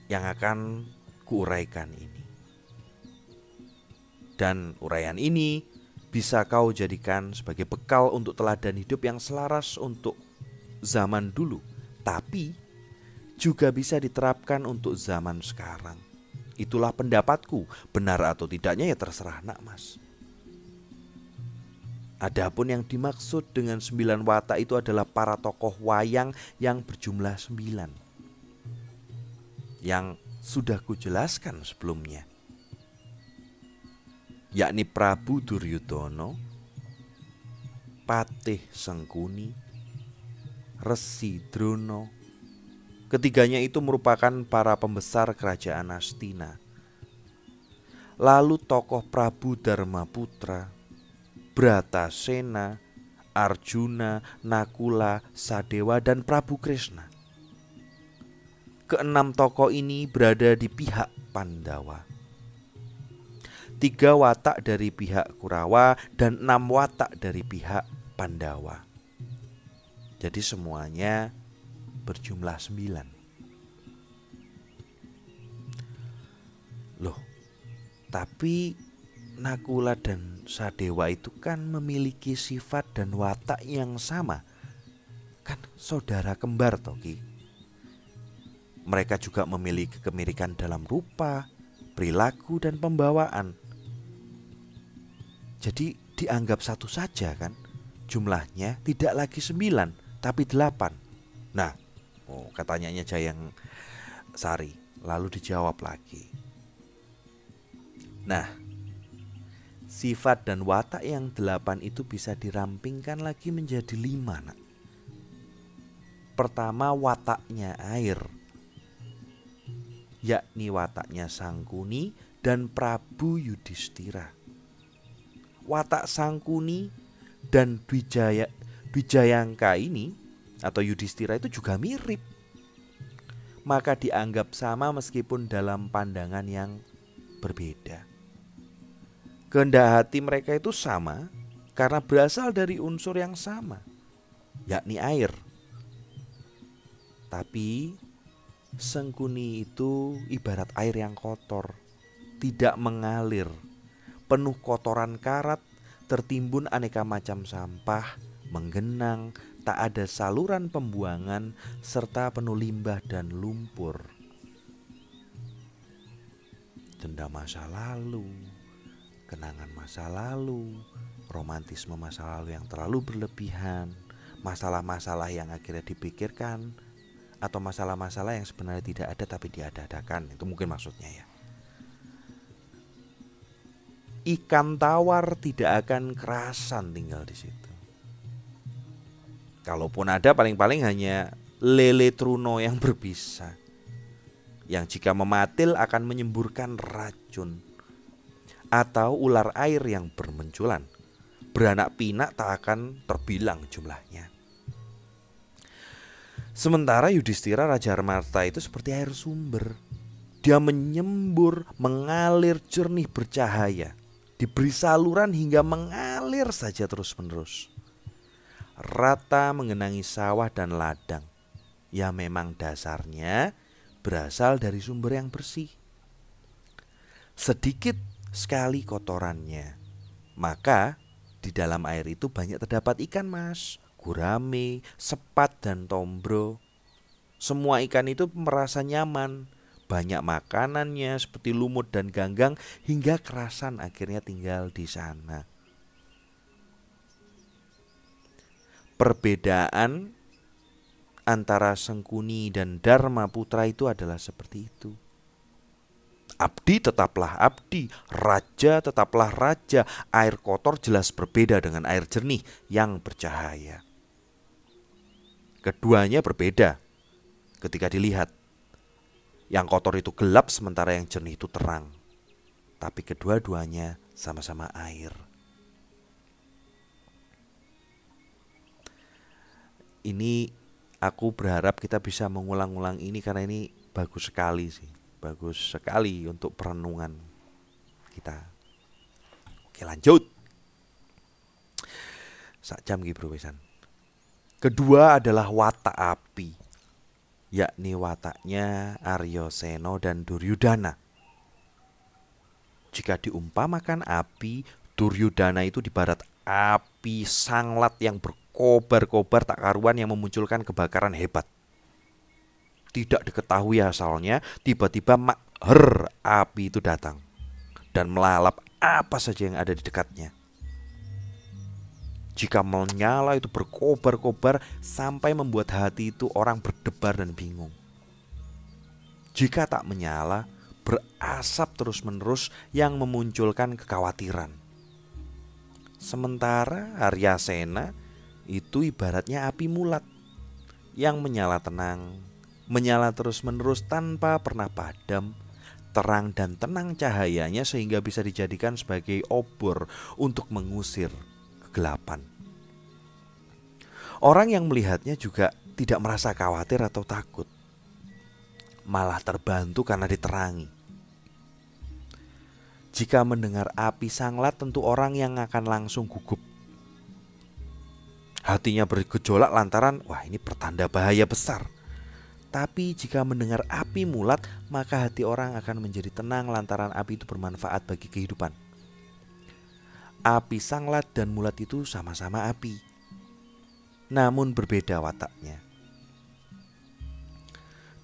yang akan kuuraikan ini. Dan uraian ini bisa kau jadikan sebagai bekal untuk teladan hidup yang selaras untuk zaman dulu, tapi juga bisa diterapkan untuk zaman sekarang. Itulah pendapatku, benar atau tidaknya ya terserah nak mas. Adapun yang dimaksud dengan 9 watak itu adalah para tokoh wayang yang berjumlah 9, yang sudah kujelaskan sebelumnya. yakni Prabu Duryudono, Patih Sengkuni, Resi Drono. Ketiganya itu merupakan para pembesar kerajaan Astina. Lalu tokoh Prabu Darmaputra, Bratasena, Arjuna, Nakula, Sadewa, dan Prabu Kresna. Keenam tokoh ini berada di pihak Pandawa. 3 watak dari pihak Kurawa dan 6 watak dari pihak Pandawa. Jadi semuanya berjumlah 9. Loh, tapi Nakula dan Sadewa itu kan memiliki sifat dan watak yang sama. Kan saudara kembar Toki. Mereka juga memiliki kemirikan dalam rupa, perilaku, dan pembawaan. Jadi dianggap satu saja kan. Jumlahnya tidak lagi 9 tapi 8. Nah, katanya Jayang Sari. Lalu dijawab lagi. Nah, sifat dan watak yang 8 itu bisa dirampingkan lagi menjadi 5, nak. Pertama, wataknya air, yakni wataknya Sangkuni dan Prabu Yudhistira. Watak Sangkuni dan Dwijayangka ini atau Yudhistira itu juga mirip. Maka dianggap sama meskipun dalam pandangan yang berbeda. Kehendak hati mereka itu sama karena berasal dari unsur yang sama, yakni air. Tapi Sengkuni itu ibarat air yang kotor, tidak mengalir, penuh kotoran karat, tertimbun aneka macam sampah, menggenang, tak ada saluran pembuangan, serta penuh limbah dan lumpur. Dendam masa lalu, kenangan masa lalu, romantisme masa lalu yang terlalu berlebihan, masalah-masalah yang akhirnya dipikirkan, atau masalah-masalah yang sebenarnya tidak ada tapi diada-adakan. Itu mungkin maksudnya ya. Ikan tawar tidak akan kerasan tinggal di situ. Kalaupun ada paling-paling hanya lele truno yang berbisa, yang jika mematil akan menyemburkan racun, atau ular air yang bermunculan. Beranak pinak tak akan terbilang jumlahnya. Sementara Yudhistira Raja Amarta itu seperti air sumber. Dia menyembur, mengalir jernih bercahaya, diberi saluran hingga mengalir saja terus-menerus. Rata mengenangi sawah dan ladang, yang memang dasarnya berasal dari sumber yang bersih. Sedikit sekali kotorannya, maka di dalam air itu banyak terdapat ikan mas, gurame, sepat, dan tombro. Semua ikan itu merasa nyaman, banyak makanannya seperti lumut dan ganggang, hingga kerasan akhirnya tinggal di sana. Perbedaan antara Sengkuni dan Darmaputra itu adalah seperti itu. Abdi tetaplah abdi, raja tetaplah raja. Air kotor jelas berbeda dengan air jernih yang bercahaya. Keduanya berbeda ketika dilihat. Yang kotor itu gelap sementara yang jernih itu terang. Tapi kedua-duanya sama-sama air. Ini aku berharap kita bisa mengulang-ulang ini karena ini bagus sekali sih. Bagus sekali untuk perenungan kita. Oke, lanjut. Sak jam gitu wesan. Kedua adalah watak api, yakni wataknya Aryasena dan Duryudana. Jika diumpamakan api, Duryudana itu ibarat api sanglat yang berkobar-kobar tak karuan yang memunculkan kebakaran hebat. Tidak diketahui asalnya, tiba-tiba api itu datang dan melalap apa saja yang ada di dekatnya. Jika menyala itu berkobar-kobar sampai membuat hati itu orang berdebar dan bingung. Jika tak menyala, berasap terus-menerus yang memunculkan kekhawatiran. Sementara Aryasena itu ibaratnya api mulat yang menyala tenang, menyala terus-menerus tanpa pernah padam, terang dan tenang cahayanya sehingga bisa dijadikan sebagai obor untuk mengusir kegelapan. Orang yang melihatnya juga tidak merasa khawatir atau takut, malah terbantu karena diterangi. Jika mendengar api sanglat, tentu orang yang akan langsung gugup. Hatinya bergejolak lantaran, wah ini pertanda bahaya besar. Tapi jika mendengar api mulat, maka hati orang akan menjadi tenang lantaran api itu bermanfaat bagi kehidupan. Api sanglat dan mulat itu sama-sama api, namun berbeda wataknya.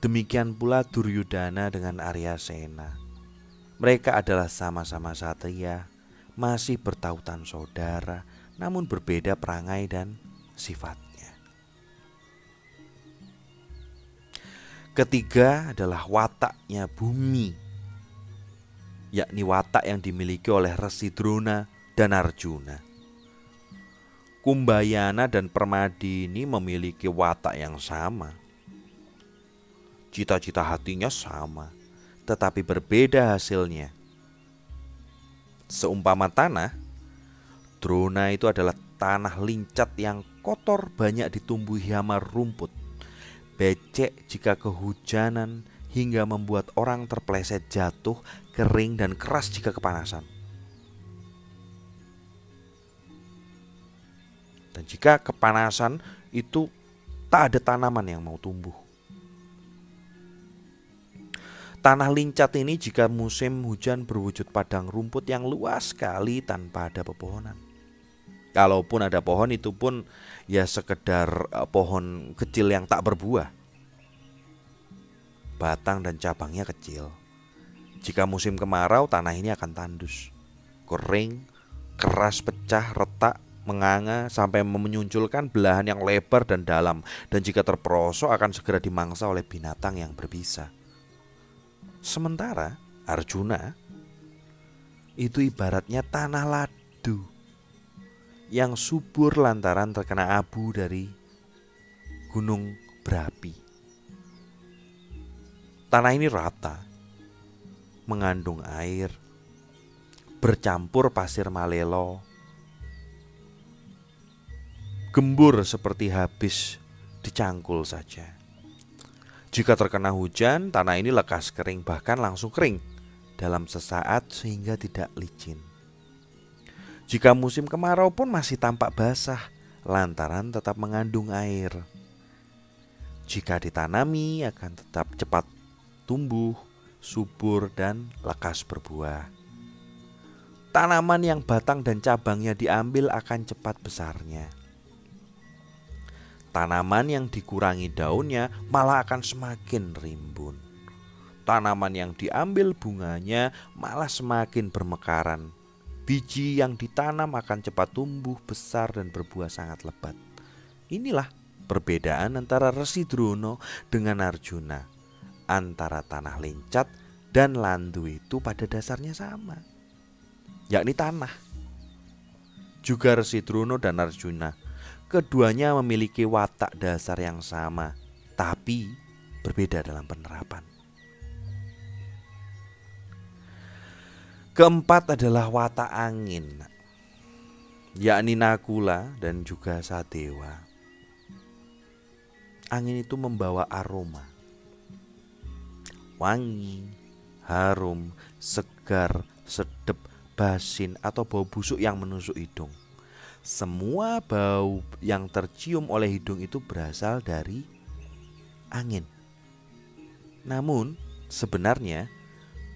Demikian pula Duryudana dengan Aryasena. Mereka adalah sama-sama satria, masih bertautan saudara, namun berbeda perangai dan sifatnya. Ketiga adalah wataknya bumi, yakni watak yang dimiliki oleh Resi Drona dan Arjuna. Kumbayana dan Permadini memiliki watak yang sama. Cita-cita hatinya sama, tetapi berbeda hasilnya. Seumpama tanah, Drona itu adalah tanah lincat yang kotor, banyak ditumbuhi hama rumput, becek jika kehujanan, hingga membuat orang terpeleset jatuh, kering dan keras jika kepanasan. Dan jika kepanasan itu tak ada tanaman yang mau tumbuh. Tanah lincat ini jika musim hujan berwujud padang rumput yang luas sekali tanpa ada pepohonan. Kalaupun ada pohon, itu pun ya sekedar pohon kecil yang tak berbuah. Batang dan cabangnya kecil. Jika musim kemarau, tanah ini akan tandus, kering, keras, pecah, retak, menganga sampai memunculkan belahan yang lebar dan dalam. Dan jika terperosok akan segera dimangsa oleh binatang yang berbisa. Sementara Arjuna itu ibaratnya tanah ladu yang subur lantaran terkena abu dari gunung berapi. Tanah ini rata, mengandung air, bercampur pasir malelo, gembur seperti habis dicangkul saja. Jika terkena hujan, tanah ini lekas kering, bahkan langsung kering dalam sesaat sehingga tidak licin. Jika musim kemarau pun masih tampak basah lantaran tetap mengandung air. Jika ditanami akan tetap cepat tumbuh, subur dan lekas berbuah. Tanaman yang batang dan cabangnya diambil akan cepat besarnya. Tanaman yang dikurangi daunnya malah akan semakin rimbun. Tanaman yang diambil bunganya malah semakin bermekaran. Biji yang ditanam akan cepat tumbuh besar dan berbuah sangat lebat. Inilah perbedaan antara Resi Drona dengan Arjuna. Antara tanah lincat dan landu itu pada dasarnya sama, yakni tanah. Juga Resi Drona dan Arjuna, keduanya memiliki watak dasar yang sama, tapi berbeda dalam penerapan. Keempat adalah watak angin, yakni Nakula dan juga Sadewa. Angin itu membawa aroma, wangi, harum, segar, sedap, basin atau bau busuk yang menusuk hidung. Semua bau yang tercium oleh hidung itu berasal dari angin. Namun sebenarnya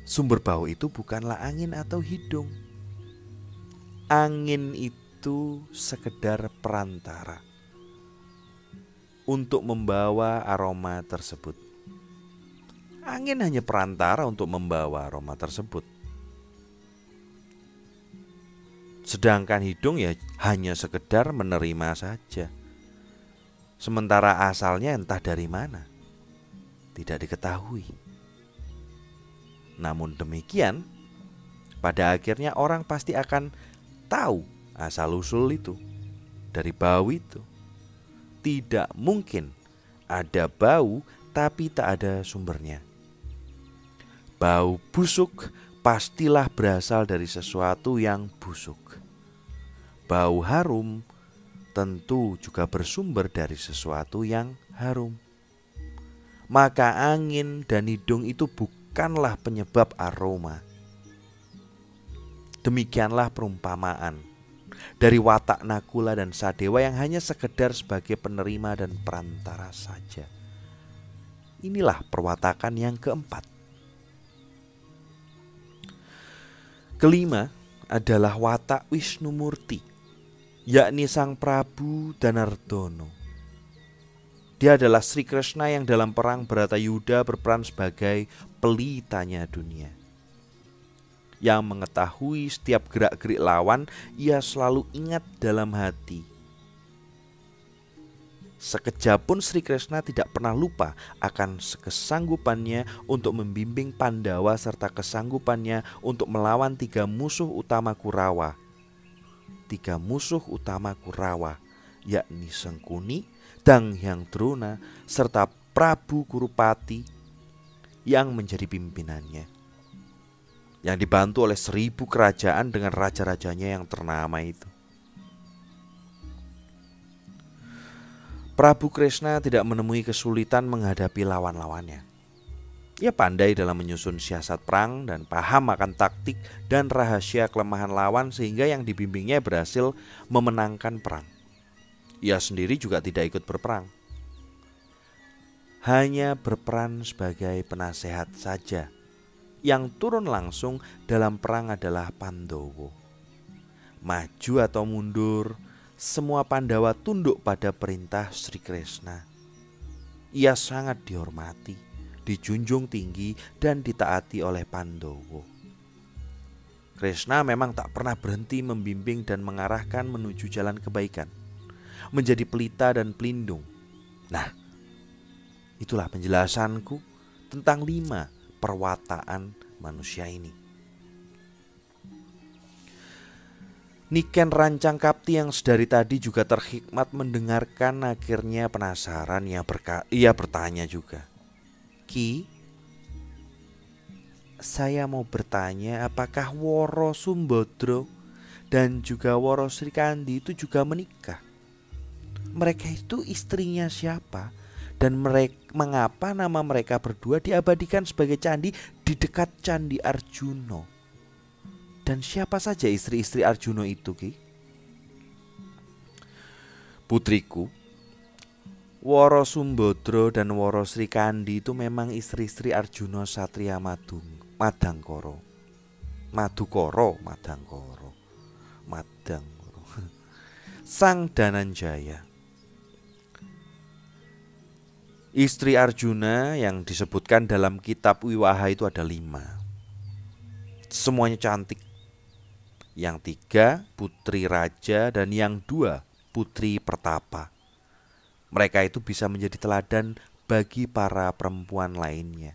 sumber bau itu bukanlah angin atau hidung. Angin itu sekedar perantara untuk membawa aroma tersebut. Angin hanya perantara untuk membawa aroma tersebut. Sedangkan hidung ya hanya sekedar menerima saja. Sementara asalnya entah dari mana, tidak diketahui. Namun demikian, pada akhirnya orang pasti akan tahu asal-usul itu dari bau itu. Tidak mungkin ada bau tapi tak ada sumbernya. Bau busuk pastilah berasal dari sesuatu yang busuk. Bau harum tentu juga bersumber dari sesuatu yang harum. Maka angin dan hidung itu bukanlah penyebab aroma. Demikianlah perumpamaan dari watak Nakula dan Sadewa yang hanya sekedar sebagai penerima dan perantara saja. Inilah perwatakan yang keempat. Kelima adalah watak Wisnumurti, yakni Sang Prabu Danardono. Dia adalah Sri Krishna yang dalam perang Bharatayuda berperan sebagai pelitanya dunia. Yang mengetahui setiap gerak-gerik lawan, ia selalu ingat dalam hati. Sekejap pun Sri Krishna tidak pernah lupa akan kesanggupannya untuk membimbing Pandawa serta kesanggupannya untuk melawan tiga musuh utama Kurawa. Tiga musuh utama Kurawa, yakni Sengkuni, Danghyang Drona, serta Prabu Kurupati yang menjadi pimpinannya. Yang dibantu oleh 1000 kerajaan dengan raja-rajanya yang ternama itu. Prabu Krishna tidak menemui kesulitan menghadapi lawan-lawannya. Ia pandai dalam menyusun siasat perang dan paham akan taktik dan rahasia kelemahan lawan sehingga yang dibimbingnya berhasil memenangkan perang. Ia sendiri juga tidak ikut berperang. Hanya berperan sebagai penasehat saja. Yang turun langsung dalam perang adalah Pandowo. Maju atau mundur, semua Pandawa tunduk pada perintah Sri Krishna. Ia sangat dihormati, dijunjung tinggi dan ditaati oleh Pandowo. Krishna memang tak pernah berhenti membimbing dan mengarahkan menuju jalan kebaikan, menjadi pelita dan pelindung. Nah, itulah penjelasanku tentang 5 perwataan manusia ini. Niken Rancang Kapti yang sedari tadi juga terhikmat mendengarkan, akhirnya penasaran. Ia bertanya juga, "Ki, saya mau bertanya, apakah Woro Sumbodro dan juga Woro Srikandi itu juga menikah? Mereka itu istrinya siapa? Dan mengapa nama mereka berdua diabadikan sebagai candi di dekat Candi Arjuno? Dan siapa saja istri-istri Arjuno itu, Ki?" "Putriku, Woro Sumbodro dan Woro Srikandi itu memang istri-istri Arjuno Satria Madangkoro. Sang Dananjaya. Istri Arjuna yang disebutkan dalam kitab Wiwaha itu ada 5. Semuanya cantik. Yang 3 putri raja dan yang 2 putri pertapa. Mereka itu bisa menjadi teladan bagi para perempuan lainnya.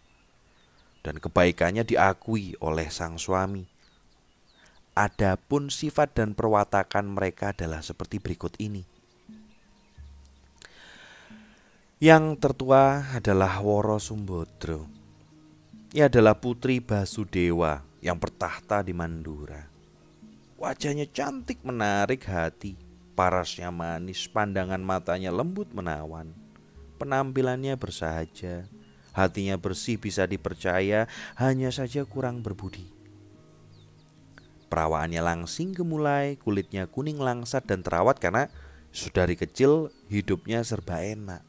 Dan kebaikannya diakui oleh sang suami. Adapun sifat dan perwatakan mereka adalah seperti berikut ini. Yang tertua adalah Woro Sumbodro. Ia adalah putri Basudewa yang bertahta di Mandura. Wajahnya cantik menarik hati, parasnya manis, pandangan matanya lembut menawan. Penampilannya bersahaja, hatinya bersih bisa dipercaya, hanya saja kurang berbudi. Perawaannya langsing gemulai, kulitnya kuning langsat dan terawat karena sedari kecil hidupnya serba enak.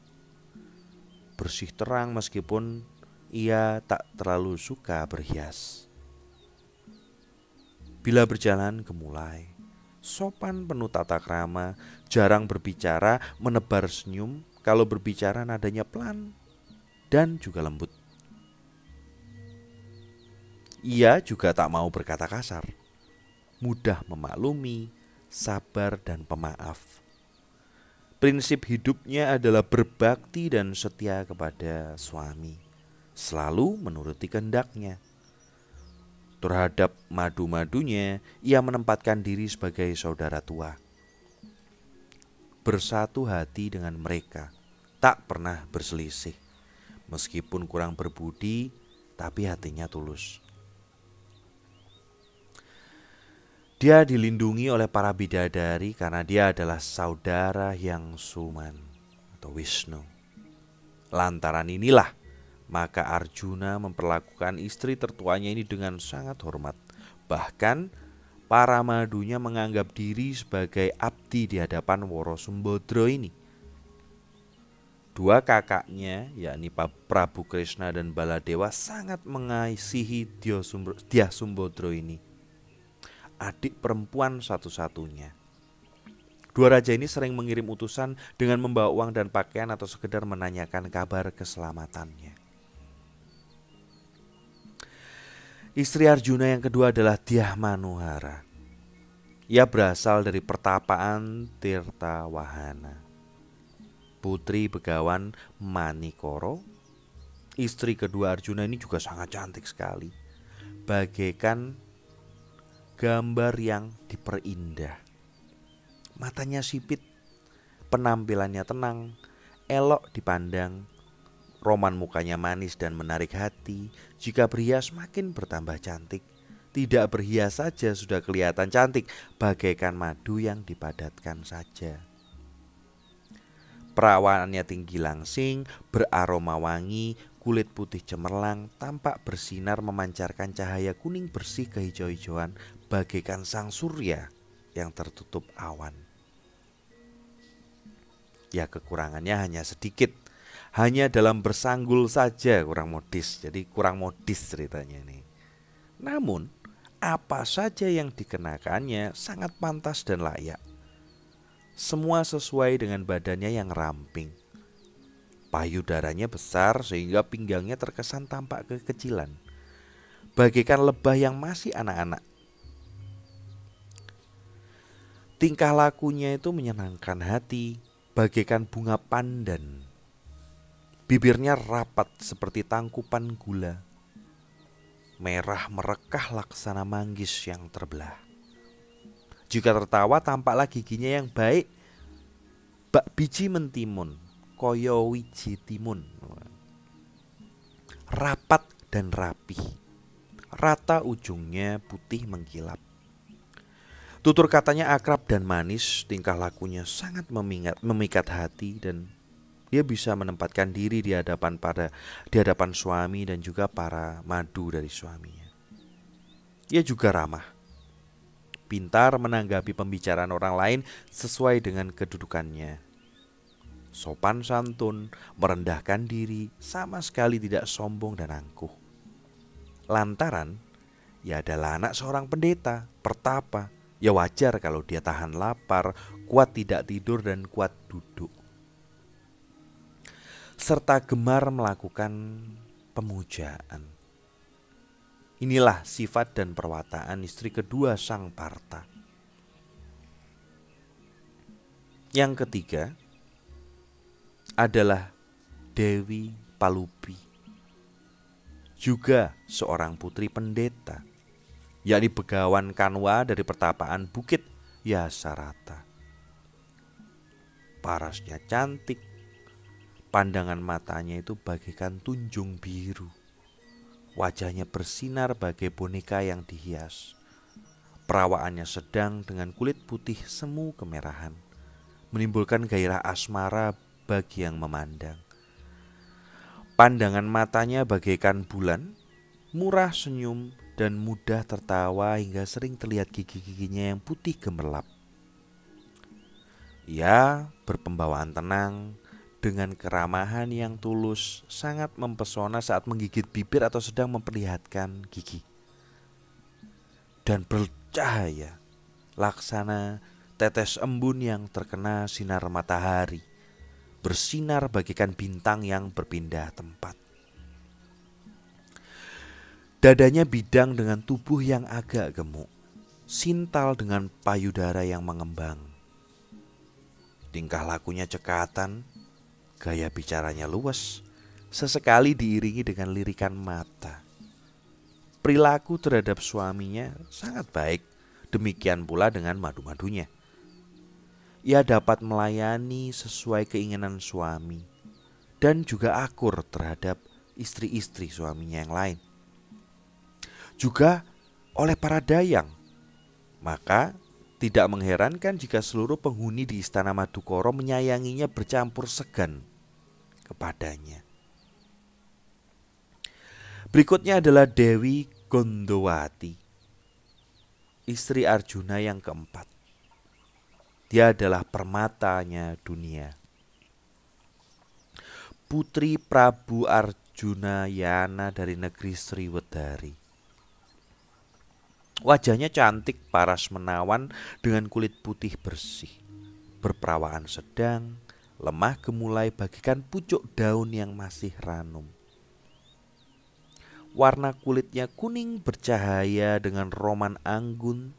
Bersih terang meskipun ia tak terlalu suka berhias. Bila berjalan gemulai, sopan penuh tata krama, jarang berbicara, menebar senyum, kalau berbicara nadanya pelan dan juga lembut. Ia juga tak mau berkata kasar, mudah memaklumi, sabar dan pemaaf. Prinsip hidupnya adalah berbakti dan setia kepada suami, selalu menuruti kehendaknya. Terhadap madu-madunya, ia menempatkan diri sebagai saudara tua. Bersatu hati dengan mereka, tak pernah berselisih. Meskipun kurang berbudi, tapi hatinya tulus. Dia dilindungi oleh para bidadari karena dia adalah saudara yang Suman atau Wisnu. Lantaran inilah, maka Arjuna memperlakukan istri tertuanya ini dengan sangat hormat. Bahkan para madunya menganggap diri sebagai abdi di hadapan Woro Sumbodro ini. Dua kakaknya, yakni Prabu Krishna dan Baladewa, sangat mengasihi Dyah Sumbodro ini, adik perempuan satu-satunya. Dua raja ini sering mengirim utusan dengan membawa uang dan pakaian atau sekedar menanyakan kabar keselamatannya. Istri Arjuna yang kedua adalah Dyah Manuhara. Ia berasal dari pertapaan Tirtawahana. Putri Begawan Manikoro, istri kedua Arjuna ini juga sangat cantik sekali, bagaikan gambar yang diperindah. Matanya sipit, penampilannya tenang, elok dipandang, roman mukanya manis dan menarik hati. Jika berhias makin bertambah cantik. Tidak berhias saja sudah kelihatan cantik, bagaikan madu yang dipadatkan saja. Perawaannya tinggi langsing, beraroma wangi, kulit putih cemerlang, tampak bersinar memancarkan cahaya kuning bersih kehijau-hijauan, bagaikan sang surya yang tertutup awan. Ya, kekurangannya hanya sedikit, hanya dalam bersanggul saja kurang modis. Jadi kurang modis ceritanya ini. Namun apa saja yang dikenakannya sangat pantas dan layak. Semua sesuai dengan badannya yang ramping. Payudaranya besar sehingga pinggangnya terkesan tampak kekecilan, bagaikan lebah yang masih anak-anak. Tingkah lakunya itu menyenangkan hati, bagaikan bunga pandan. Bibirnya rapat seperti tangkupan gula, merah merekah laksana manggis yang terbelah. Jika tertawa tampaklah giginya yang baik, bak biji mentimun, koyo wiji timun. Rapat dan rapih, rata ujungnya putih mengkilap. Tutur katanya akrab dan manis, tingkah lakunya sangat memikat hati, dan dia bisa menempatkan diri di hadapan suami dan juga para madu dari suaminya. Ia juga ramah, pintar menanggapi pembicaraan orang lain sesuai dengan kedudukannya. Sopan santun, merendahkan diri, sama sekali tidak sombong dan angkuh. Lantaran ia adalah anak seorang pendeta, pertapa. Ya wajar kalau dia tahan lapar, kuat tidak tidur dan kuat duduk. Serta gemar melakukan pemujaan. Inilah sifat dan perwataan istri kedua sang Partha. Yang ketiga adalah Dewi Palupi, juga seorang putri pendeta, yakni Begawan Kanwa dari pertapaan Bukit Yasarata. Parasnya cantik, pandangan matanya itu bagaikan tunjung biru, wajahnya bersinar bagai boneka yang dihias. Perawaannya sedang dengan kulit putih semu kemerahan, menimbulkan gairah asmara bagi yang memandang. Pandangan matanya bagaikan bulan, murah senyum dan mudah tertawa hingga sering terlihat gigi-giginya yang putih gemerlap. Ia berpembawaan tenang, dengan keramahan yang tulus, sangat mempesona saat menggigit bibir atau sedang memperlihatkan gigi. Dan bercahaya, laksana tetes embun yang terkena sinar matahari, bersinar bagaikan bintang yang berpindah tempat. Dadanya bidang dengan tubuh yang agak gemuk, sintal dengan payudara yang mengembang. Tingkah lakunya cekatan, gaya bicaranya luwes, sesekali diiringi dengan lirikan mata. Perilaku terhadap suaminya sangat baik, demikian pula dengan madu-madunya. Ia dapat melayani sesuai keinginan suami dan juga akur terhadap istri-istri suaminya yang lain. Juga oleh para dayang. Maka tidak mengherankan jika seluruh penghuni di istana Madukara menyayanginya bercampur segan kepadanya. Berikutnya adalah Dewi Gondowati, istri Arjuna yang keempat. Dia adalah permatanya dunia. Putri Prabu Arjuna Yana dari negeri Sriwedari. Wajahnya cantik, paras menawan dengan kulit putih bersih, berperawaan sedang, lemah gemulai bagaikan pucuk daun yang masih ranum. Warna kulitnya kuning bercahaya dengan roman anggun,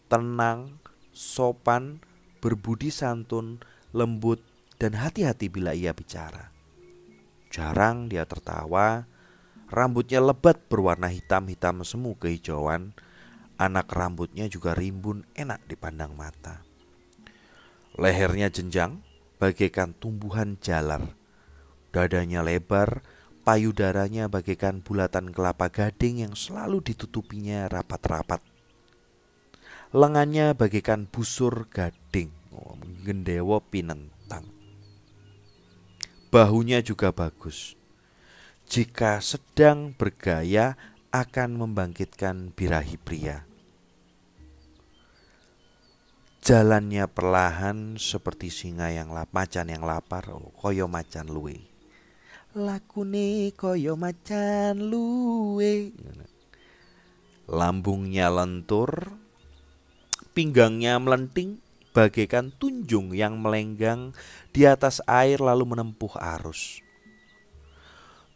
tenang, sopan, berbudi santun, lembut, dan hati-hati bila ia bicara. Jarang dia tertawa, rambutnya lebat berwarna hitam-hitam semu kehijauan, anak rambutnya juga rimbun enak dipandang mata. Lehernya jenjang bagaikan tumbuhan jalar, dadanya lebar, payudaranya bagaikan bulatan kelapa gading yang selalu ditutupinya rapat-rapat. Lengannya bagaikan busur gading, gendewo pinentang. Bahunya juga bagus. Jika sedang bergaya akan membangkitkan birahi pria. Jalannya perlahan seperti singa yang macan yang lapar, koyo macan luwe. Lakune koyo macan luwe. Lambungnya lentur, pinggangnya melenting bagaikan tunjung yang melenggang di atas air lalu menempuh arus.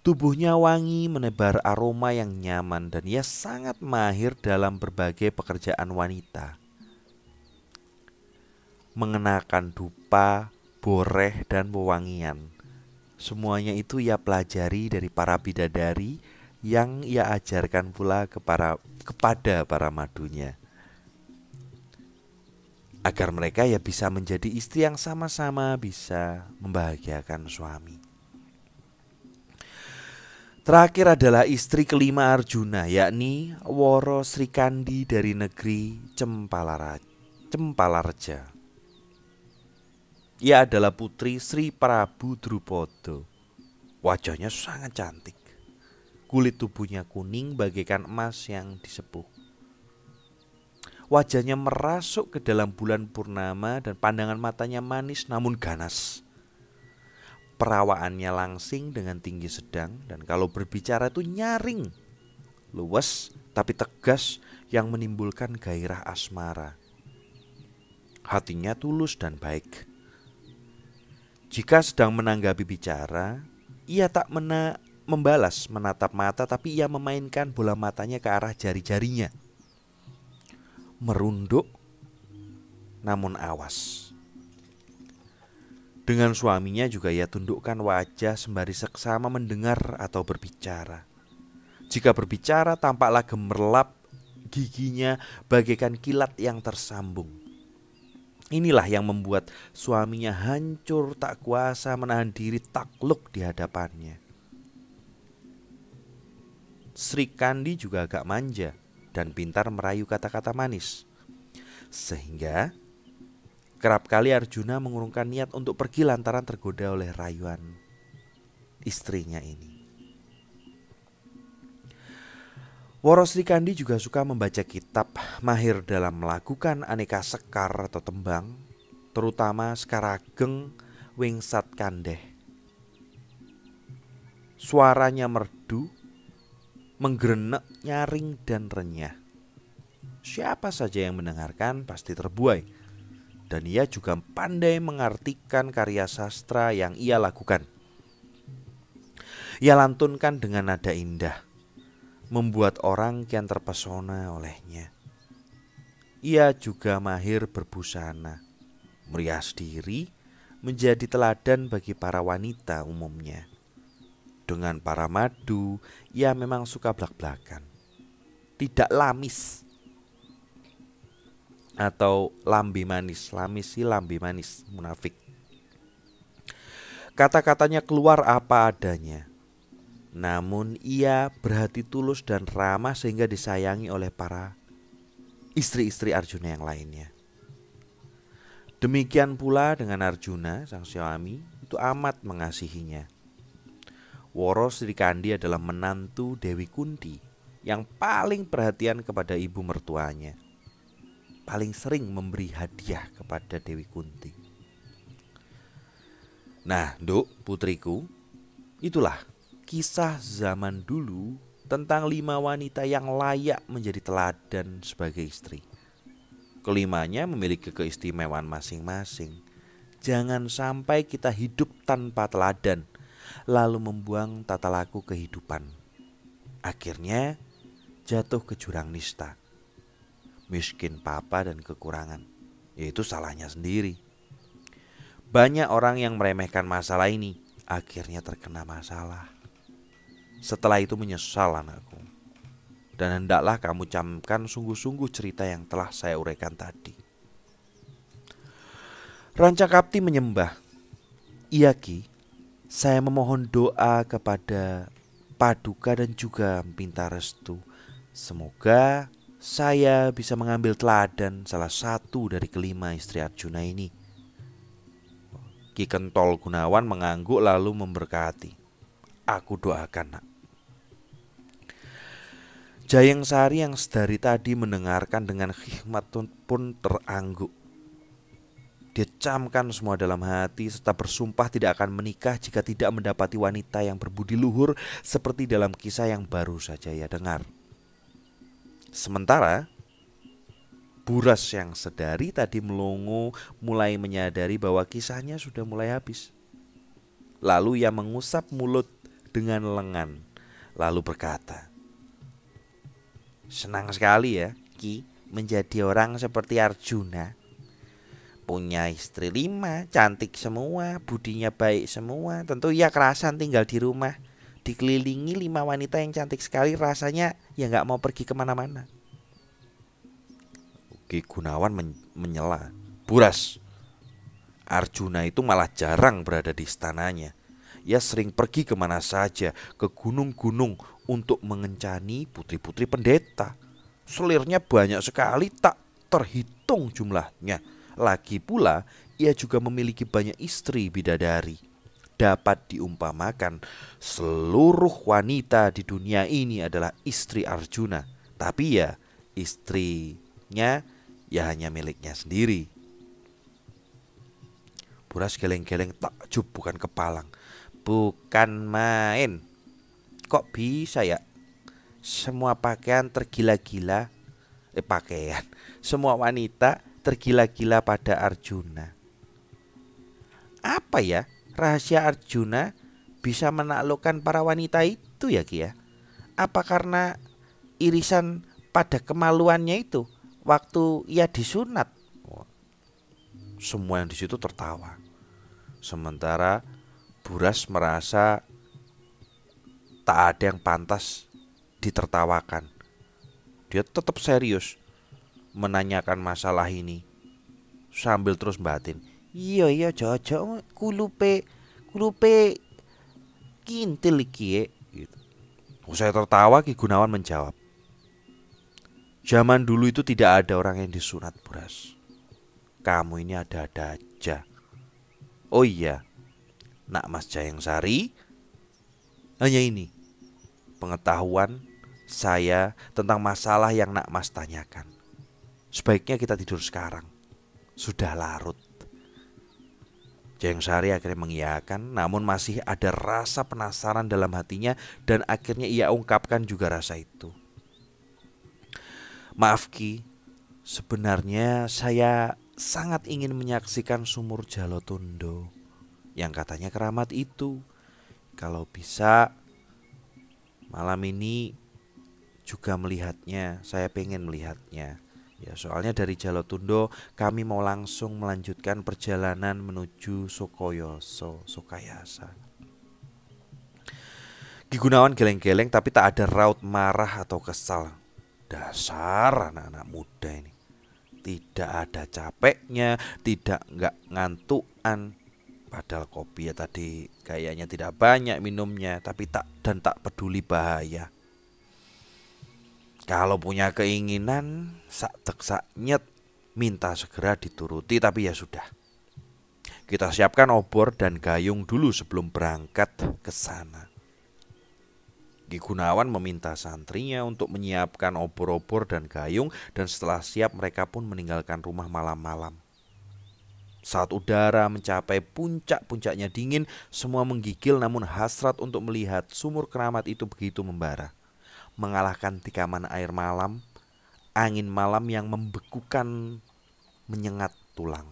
Tubuhnya wangi menebar aroma yang nyaman dan ia sangat mahir dalam berbagai pekerjaan wanita. Mengenakan dupa, boreh, dan wewangian. Semuanya itu ia pelajari dari para bidadari yang ia ajarkan pula kepada para madunya. Agar mereka ya bisa menjadi istri yang sama-sama bisa membahagiakan suami. Terakhir adalah istri kelima Arjuna, yakni Woro Srikandi dari negeri Cempalareja. Ia adalah putri Sri Prabu Drupada. Wajahnya sangat cantik. Kulit tubuhnya kuning bagaikan emas yang disepuh. Wajahnya merasuk ke dalam bulan purnama dan pandangan matanya manis namun ganas. Perawaannya langsing dengan tinggi sedang dan kalau berbicara itu nyaring, luwes tapi tegas yang menimbulkan gairah asmara. Hatinya tulus dan baik. Jika sedang menanggapi bicara, ia tak membalas menatap mata tapi ia memainkan bola matanya ke arah jari-jarinya. Merunduk namun awas. Dengan suaminya juga ia tundukkan wajah sembari seksama mendengar atau berbicara. Jika berbicara tampaklah gemerlap giginya bagaikan kilat yang tersambung. Inilah yang membuat suaminya hancur tak kuasa menahan diri takluk di hadapannya. Srikandi juga agak manja dan pintar merayu kata-kata manis. Sehingga kerap kali Arjuna mengurungkan niat untuk pergi lantaran tergoda oleh rayuan istrinya ini. Woro Srikandi juga suka membaca kitab, mahir dalam melakukan aneka sekar atau tembang, terutama Sekarageng Wingsat Kandeh. Suaranya merdu, menggrenek, nyaring, dan renyah. Siapa saja yang mendengarkan pasti terbuai. Dan ia juga pandai mengartikan karya sastra yang ia lakukan. Ia lantunkan dengan nada indah, membuat orang kian terpesona olehnya. Ia juga mahir berbusana, merias diri, menjadi teladan bagi para wanita umumnya. Dengan para madu, ia memang suka blak-blakan. tidak lamis atau lambe manis. Lamis sih lambe manis, munafik. Kata-katanya keluar apa adanya. Namun ia berhati tulus dan ramah sehingga disayangi oleh para istri-istri Arjuna yang lainnya. Demikian pula dengan Arjuna, sang suami, itu amat mengasihinya. Woro Srikandi adalah menantu Dewi Kunti yang paling perhatian kepada ibu mertuanya. Paling sering memberi hadiah kepada Dewi Kunti. Nah, Nduk, putriku, itulah kisah zaman dulu tentang 5 wanita yang layak menjadi teladan sebagai istri. Kelimanya memiliki keistimewaan masing-masing. Jangan sampai kita hidup tanpa teladan, lalu membuang tata laku kehidupan. Akhirnya jatuh ke jurang nista, miskin papa dan kekurangan, yaitu salahnya sendiri. Banyak orang yang meremehkan masalah ini, akhirnya terkena masalah. Setelah itu menyesal anakku. Dan hendaklah kamu camkan sungguh-sungguh cerita yang telah saya uraikan tadi. Rancakapti menyembah. Iya Ki, saya memohon doa kepada Paduka dan juga minta restu. Semoga saya bisa mengambil teladan salah satu dari kelima istri Arjuna ini. Ki Kentol Gunawan mengangguk lalu memberkati. Aku doakan, nak. Jayeng Sari yang sedari tadi mendengarkan dengan hikmat pun terangguk. Dia camkan semua dalam hati serta bersumpah tidak akan menikah jika tidak mendapati wanita yang berbudi luhur seperti dalam kisah yang baru saja ia dengar. Sementara Buras yang sedari tadi melongo mulai menyadari bahwa kisahnya sudah mulai habis. Lalu ia mengusap mulut dengan lengan lalu berkata, senang sekali ya Ki menjadi orang seperti Arjuna. Punya istri 5, cantik semua, budinya baik semua. Tentu ia kerasan tinggal di rumah, dikelilingi 5 wanita yang cantik sekali. Rasanya ya gak mau pergi kemana-mana. Ki Gunawan menyela, Buras, Arjuna itu malah jarang berada di istananya. Ia sering pergi kemana saja, ke gunung-gunung untuk mengencani putri-putri pendeta. Selirnya banyak sekali, tak terhitung jumlahnya. Lagi pula ia juga memiliki banyak istri bidadari. Dapat diumpamakan seluruh wanita di dunia ini adalah istri Arjuna. Tapi ya istrinya ya hanya miliknya sendiri. Buras geleng-geleng takjub bukan kepalang. Bukan main. Kok bisa ya? Semua pakaian tergila-gila. Semua wanita tergila-gila pada Arjuna. Apa ya rahasia Arjuna bisa menaklukkan para wanita itu ya Ki ya? Apa karena irisan pada kemaluannya itu waktu ia disunat? Semua yang di situ tertawa. Sementara Buras merasa tak ada yang pantas ditertawakan. Dia tetap serius menanyakan masalah ini sambil terus batin. Iya jojo kulupe kintil iki gitu. Usai tertawa Ki Gunawan menjawab, zaman dulu itu tidak ada orang yang disunat, Buras. Kamu ini ada-ada aja. Oh iya, Nak Mas Jayeng Sari, hanya ini pengetahuan saya tentang masalah yang Nak Mas tanyakan. Sebaiknya kita tidur sekarang, sudah larut. Jayeng Sari akhirnya mengiyakan, namun masih ada rasa penasaran dalam hatinya dan akhirnya ia ungkapkan juga rasa itu. Maaf Ki, sebenarnya saya sangat ingin menyaksikan sumur Jalotundo yang katanya keramat itu. Kalau bisa malam ini juga melihatnya, saya pengen melihatnya. Ya, soalnya dari Jalotundo kami mau langsung melanjutkan perjalanan menuju Sokayasa. Ki Gunawan geleng-geleng tapi tak ada raut marah atau kesal. Dasar anak-anak muda ini. Tidak ada capeknya, tidak nggak ngantukan. Padahal kopi ya tadi kayaknya tidak banyak minumnya, tapi tak peduli bahaya. Kalau punya keinginan, sak tek sak nyet, minta segera dituruti, tapi ya sudah. Kita siapkan obor dan gayung dulu sebelum berangkat ke sana. Ki Gunawan meminta santrinya untuk menyiapkan obor-obor dan gayung, dan setelah siap mereka pun meninggalkan rumah malam-malam. Saat udara mencapai puncak-puncaknya dingin, semua menggigil namun hasrat untuk melihat sumur keramat itu begitu membara. Mengalahkan tikaman air malam, angin malam yang membekukan menyengat tulang.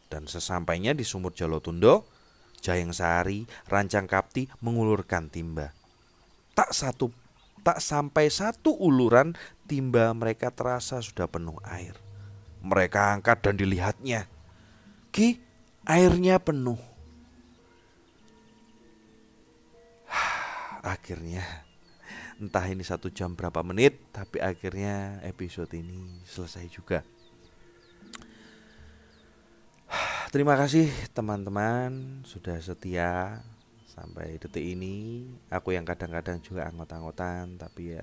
Dan sesampainya di sumur Jolotundo, Jayeng Sari, Rancang Kapti mengulurkan timba. Tak sampai satu uluran timba mereka terasa sudah penuh air. Mereka angkat dan dilihatnya. Ki, airnya penuh. Akhirnya, entah ini 1 jam berapa menit, tapi akhirnya episode ini selesai juga. Terima kasih teman-teman sudah setia sampai detik ini. Aku yang kadang-kadang juga anggot-anggotan, tapi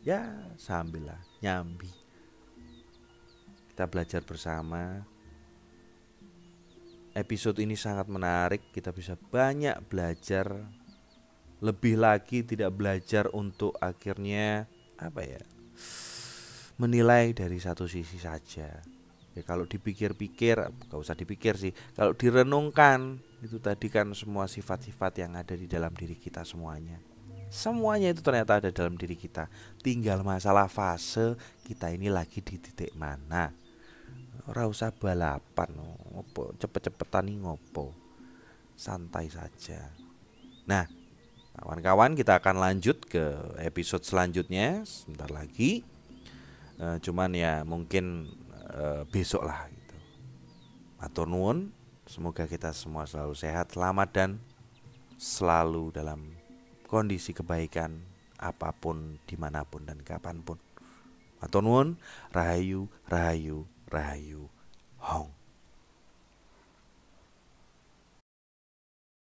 ya sambil lah nyambi. Kita belajar bersama. Episode ini sangat menarik, kita bisa banyak belajar. Lebih lagi tidak belajar untuk akhirnya menilai dari satu sisi saja. Ya kalau dipikir-pikir, gak usah dipikir sih, kalau direnungkan, itu tadi kan semua sifat-sifat yang ada di dalam diri kita semuanya. Semuanya itu ternyata ada dalam diri kita. Tinggal masalah fase kita ini lagi di titik mana. Ora usah balapan, ngopo cepet-cepetan nih ngopo. Santai saja. Nah, kawan-kawan, kita akan lanjut ke episode selanjutnya sebentar lagi. Cuman ya mungkin besok lah gitu. Matur nuwun, semoga kita semua selalu sehat, selamat, dan selalu dalam kondisi kebaikan apapun, dimanapun dan kapanpun. Matur nuwun, rahayu, rahayu, rahayu, hong.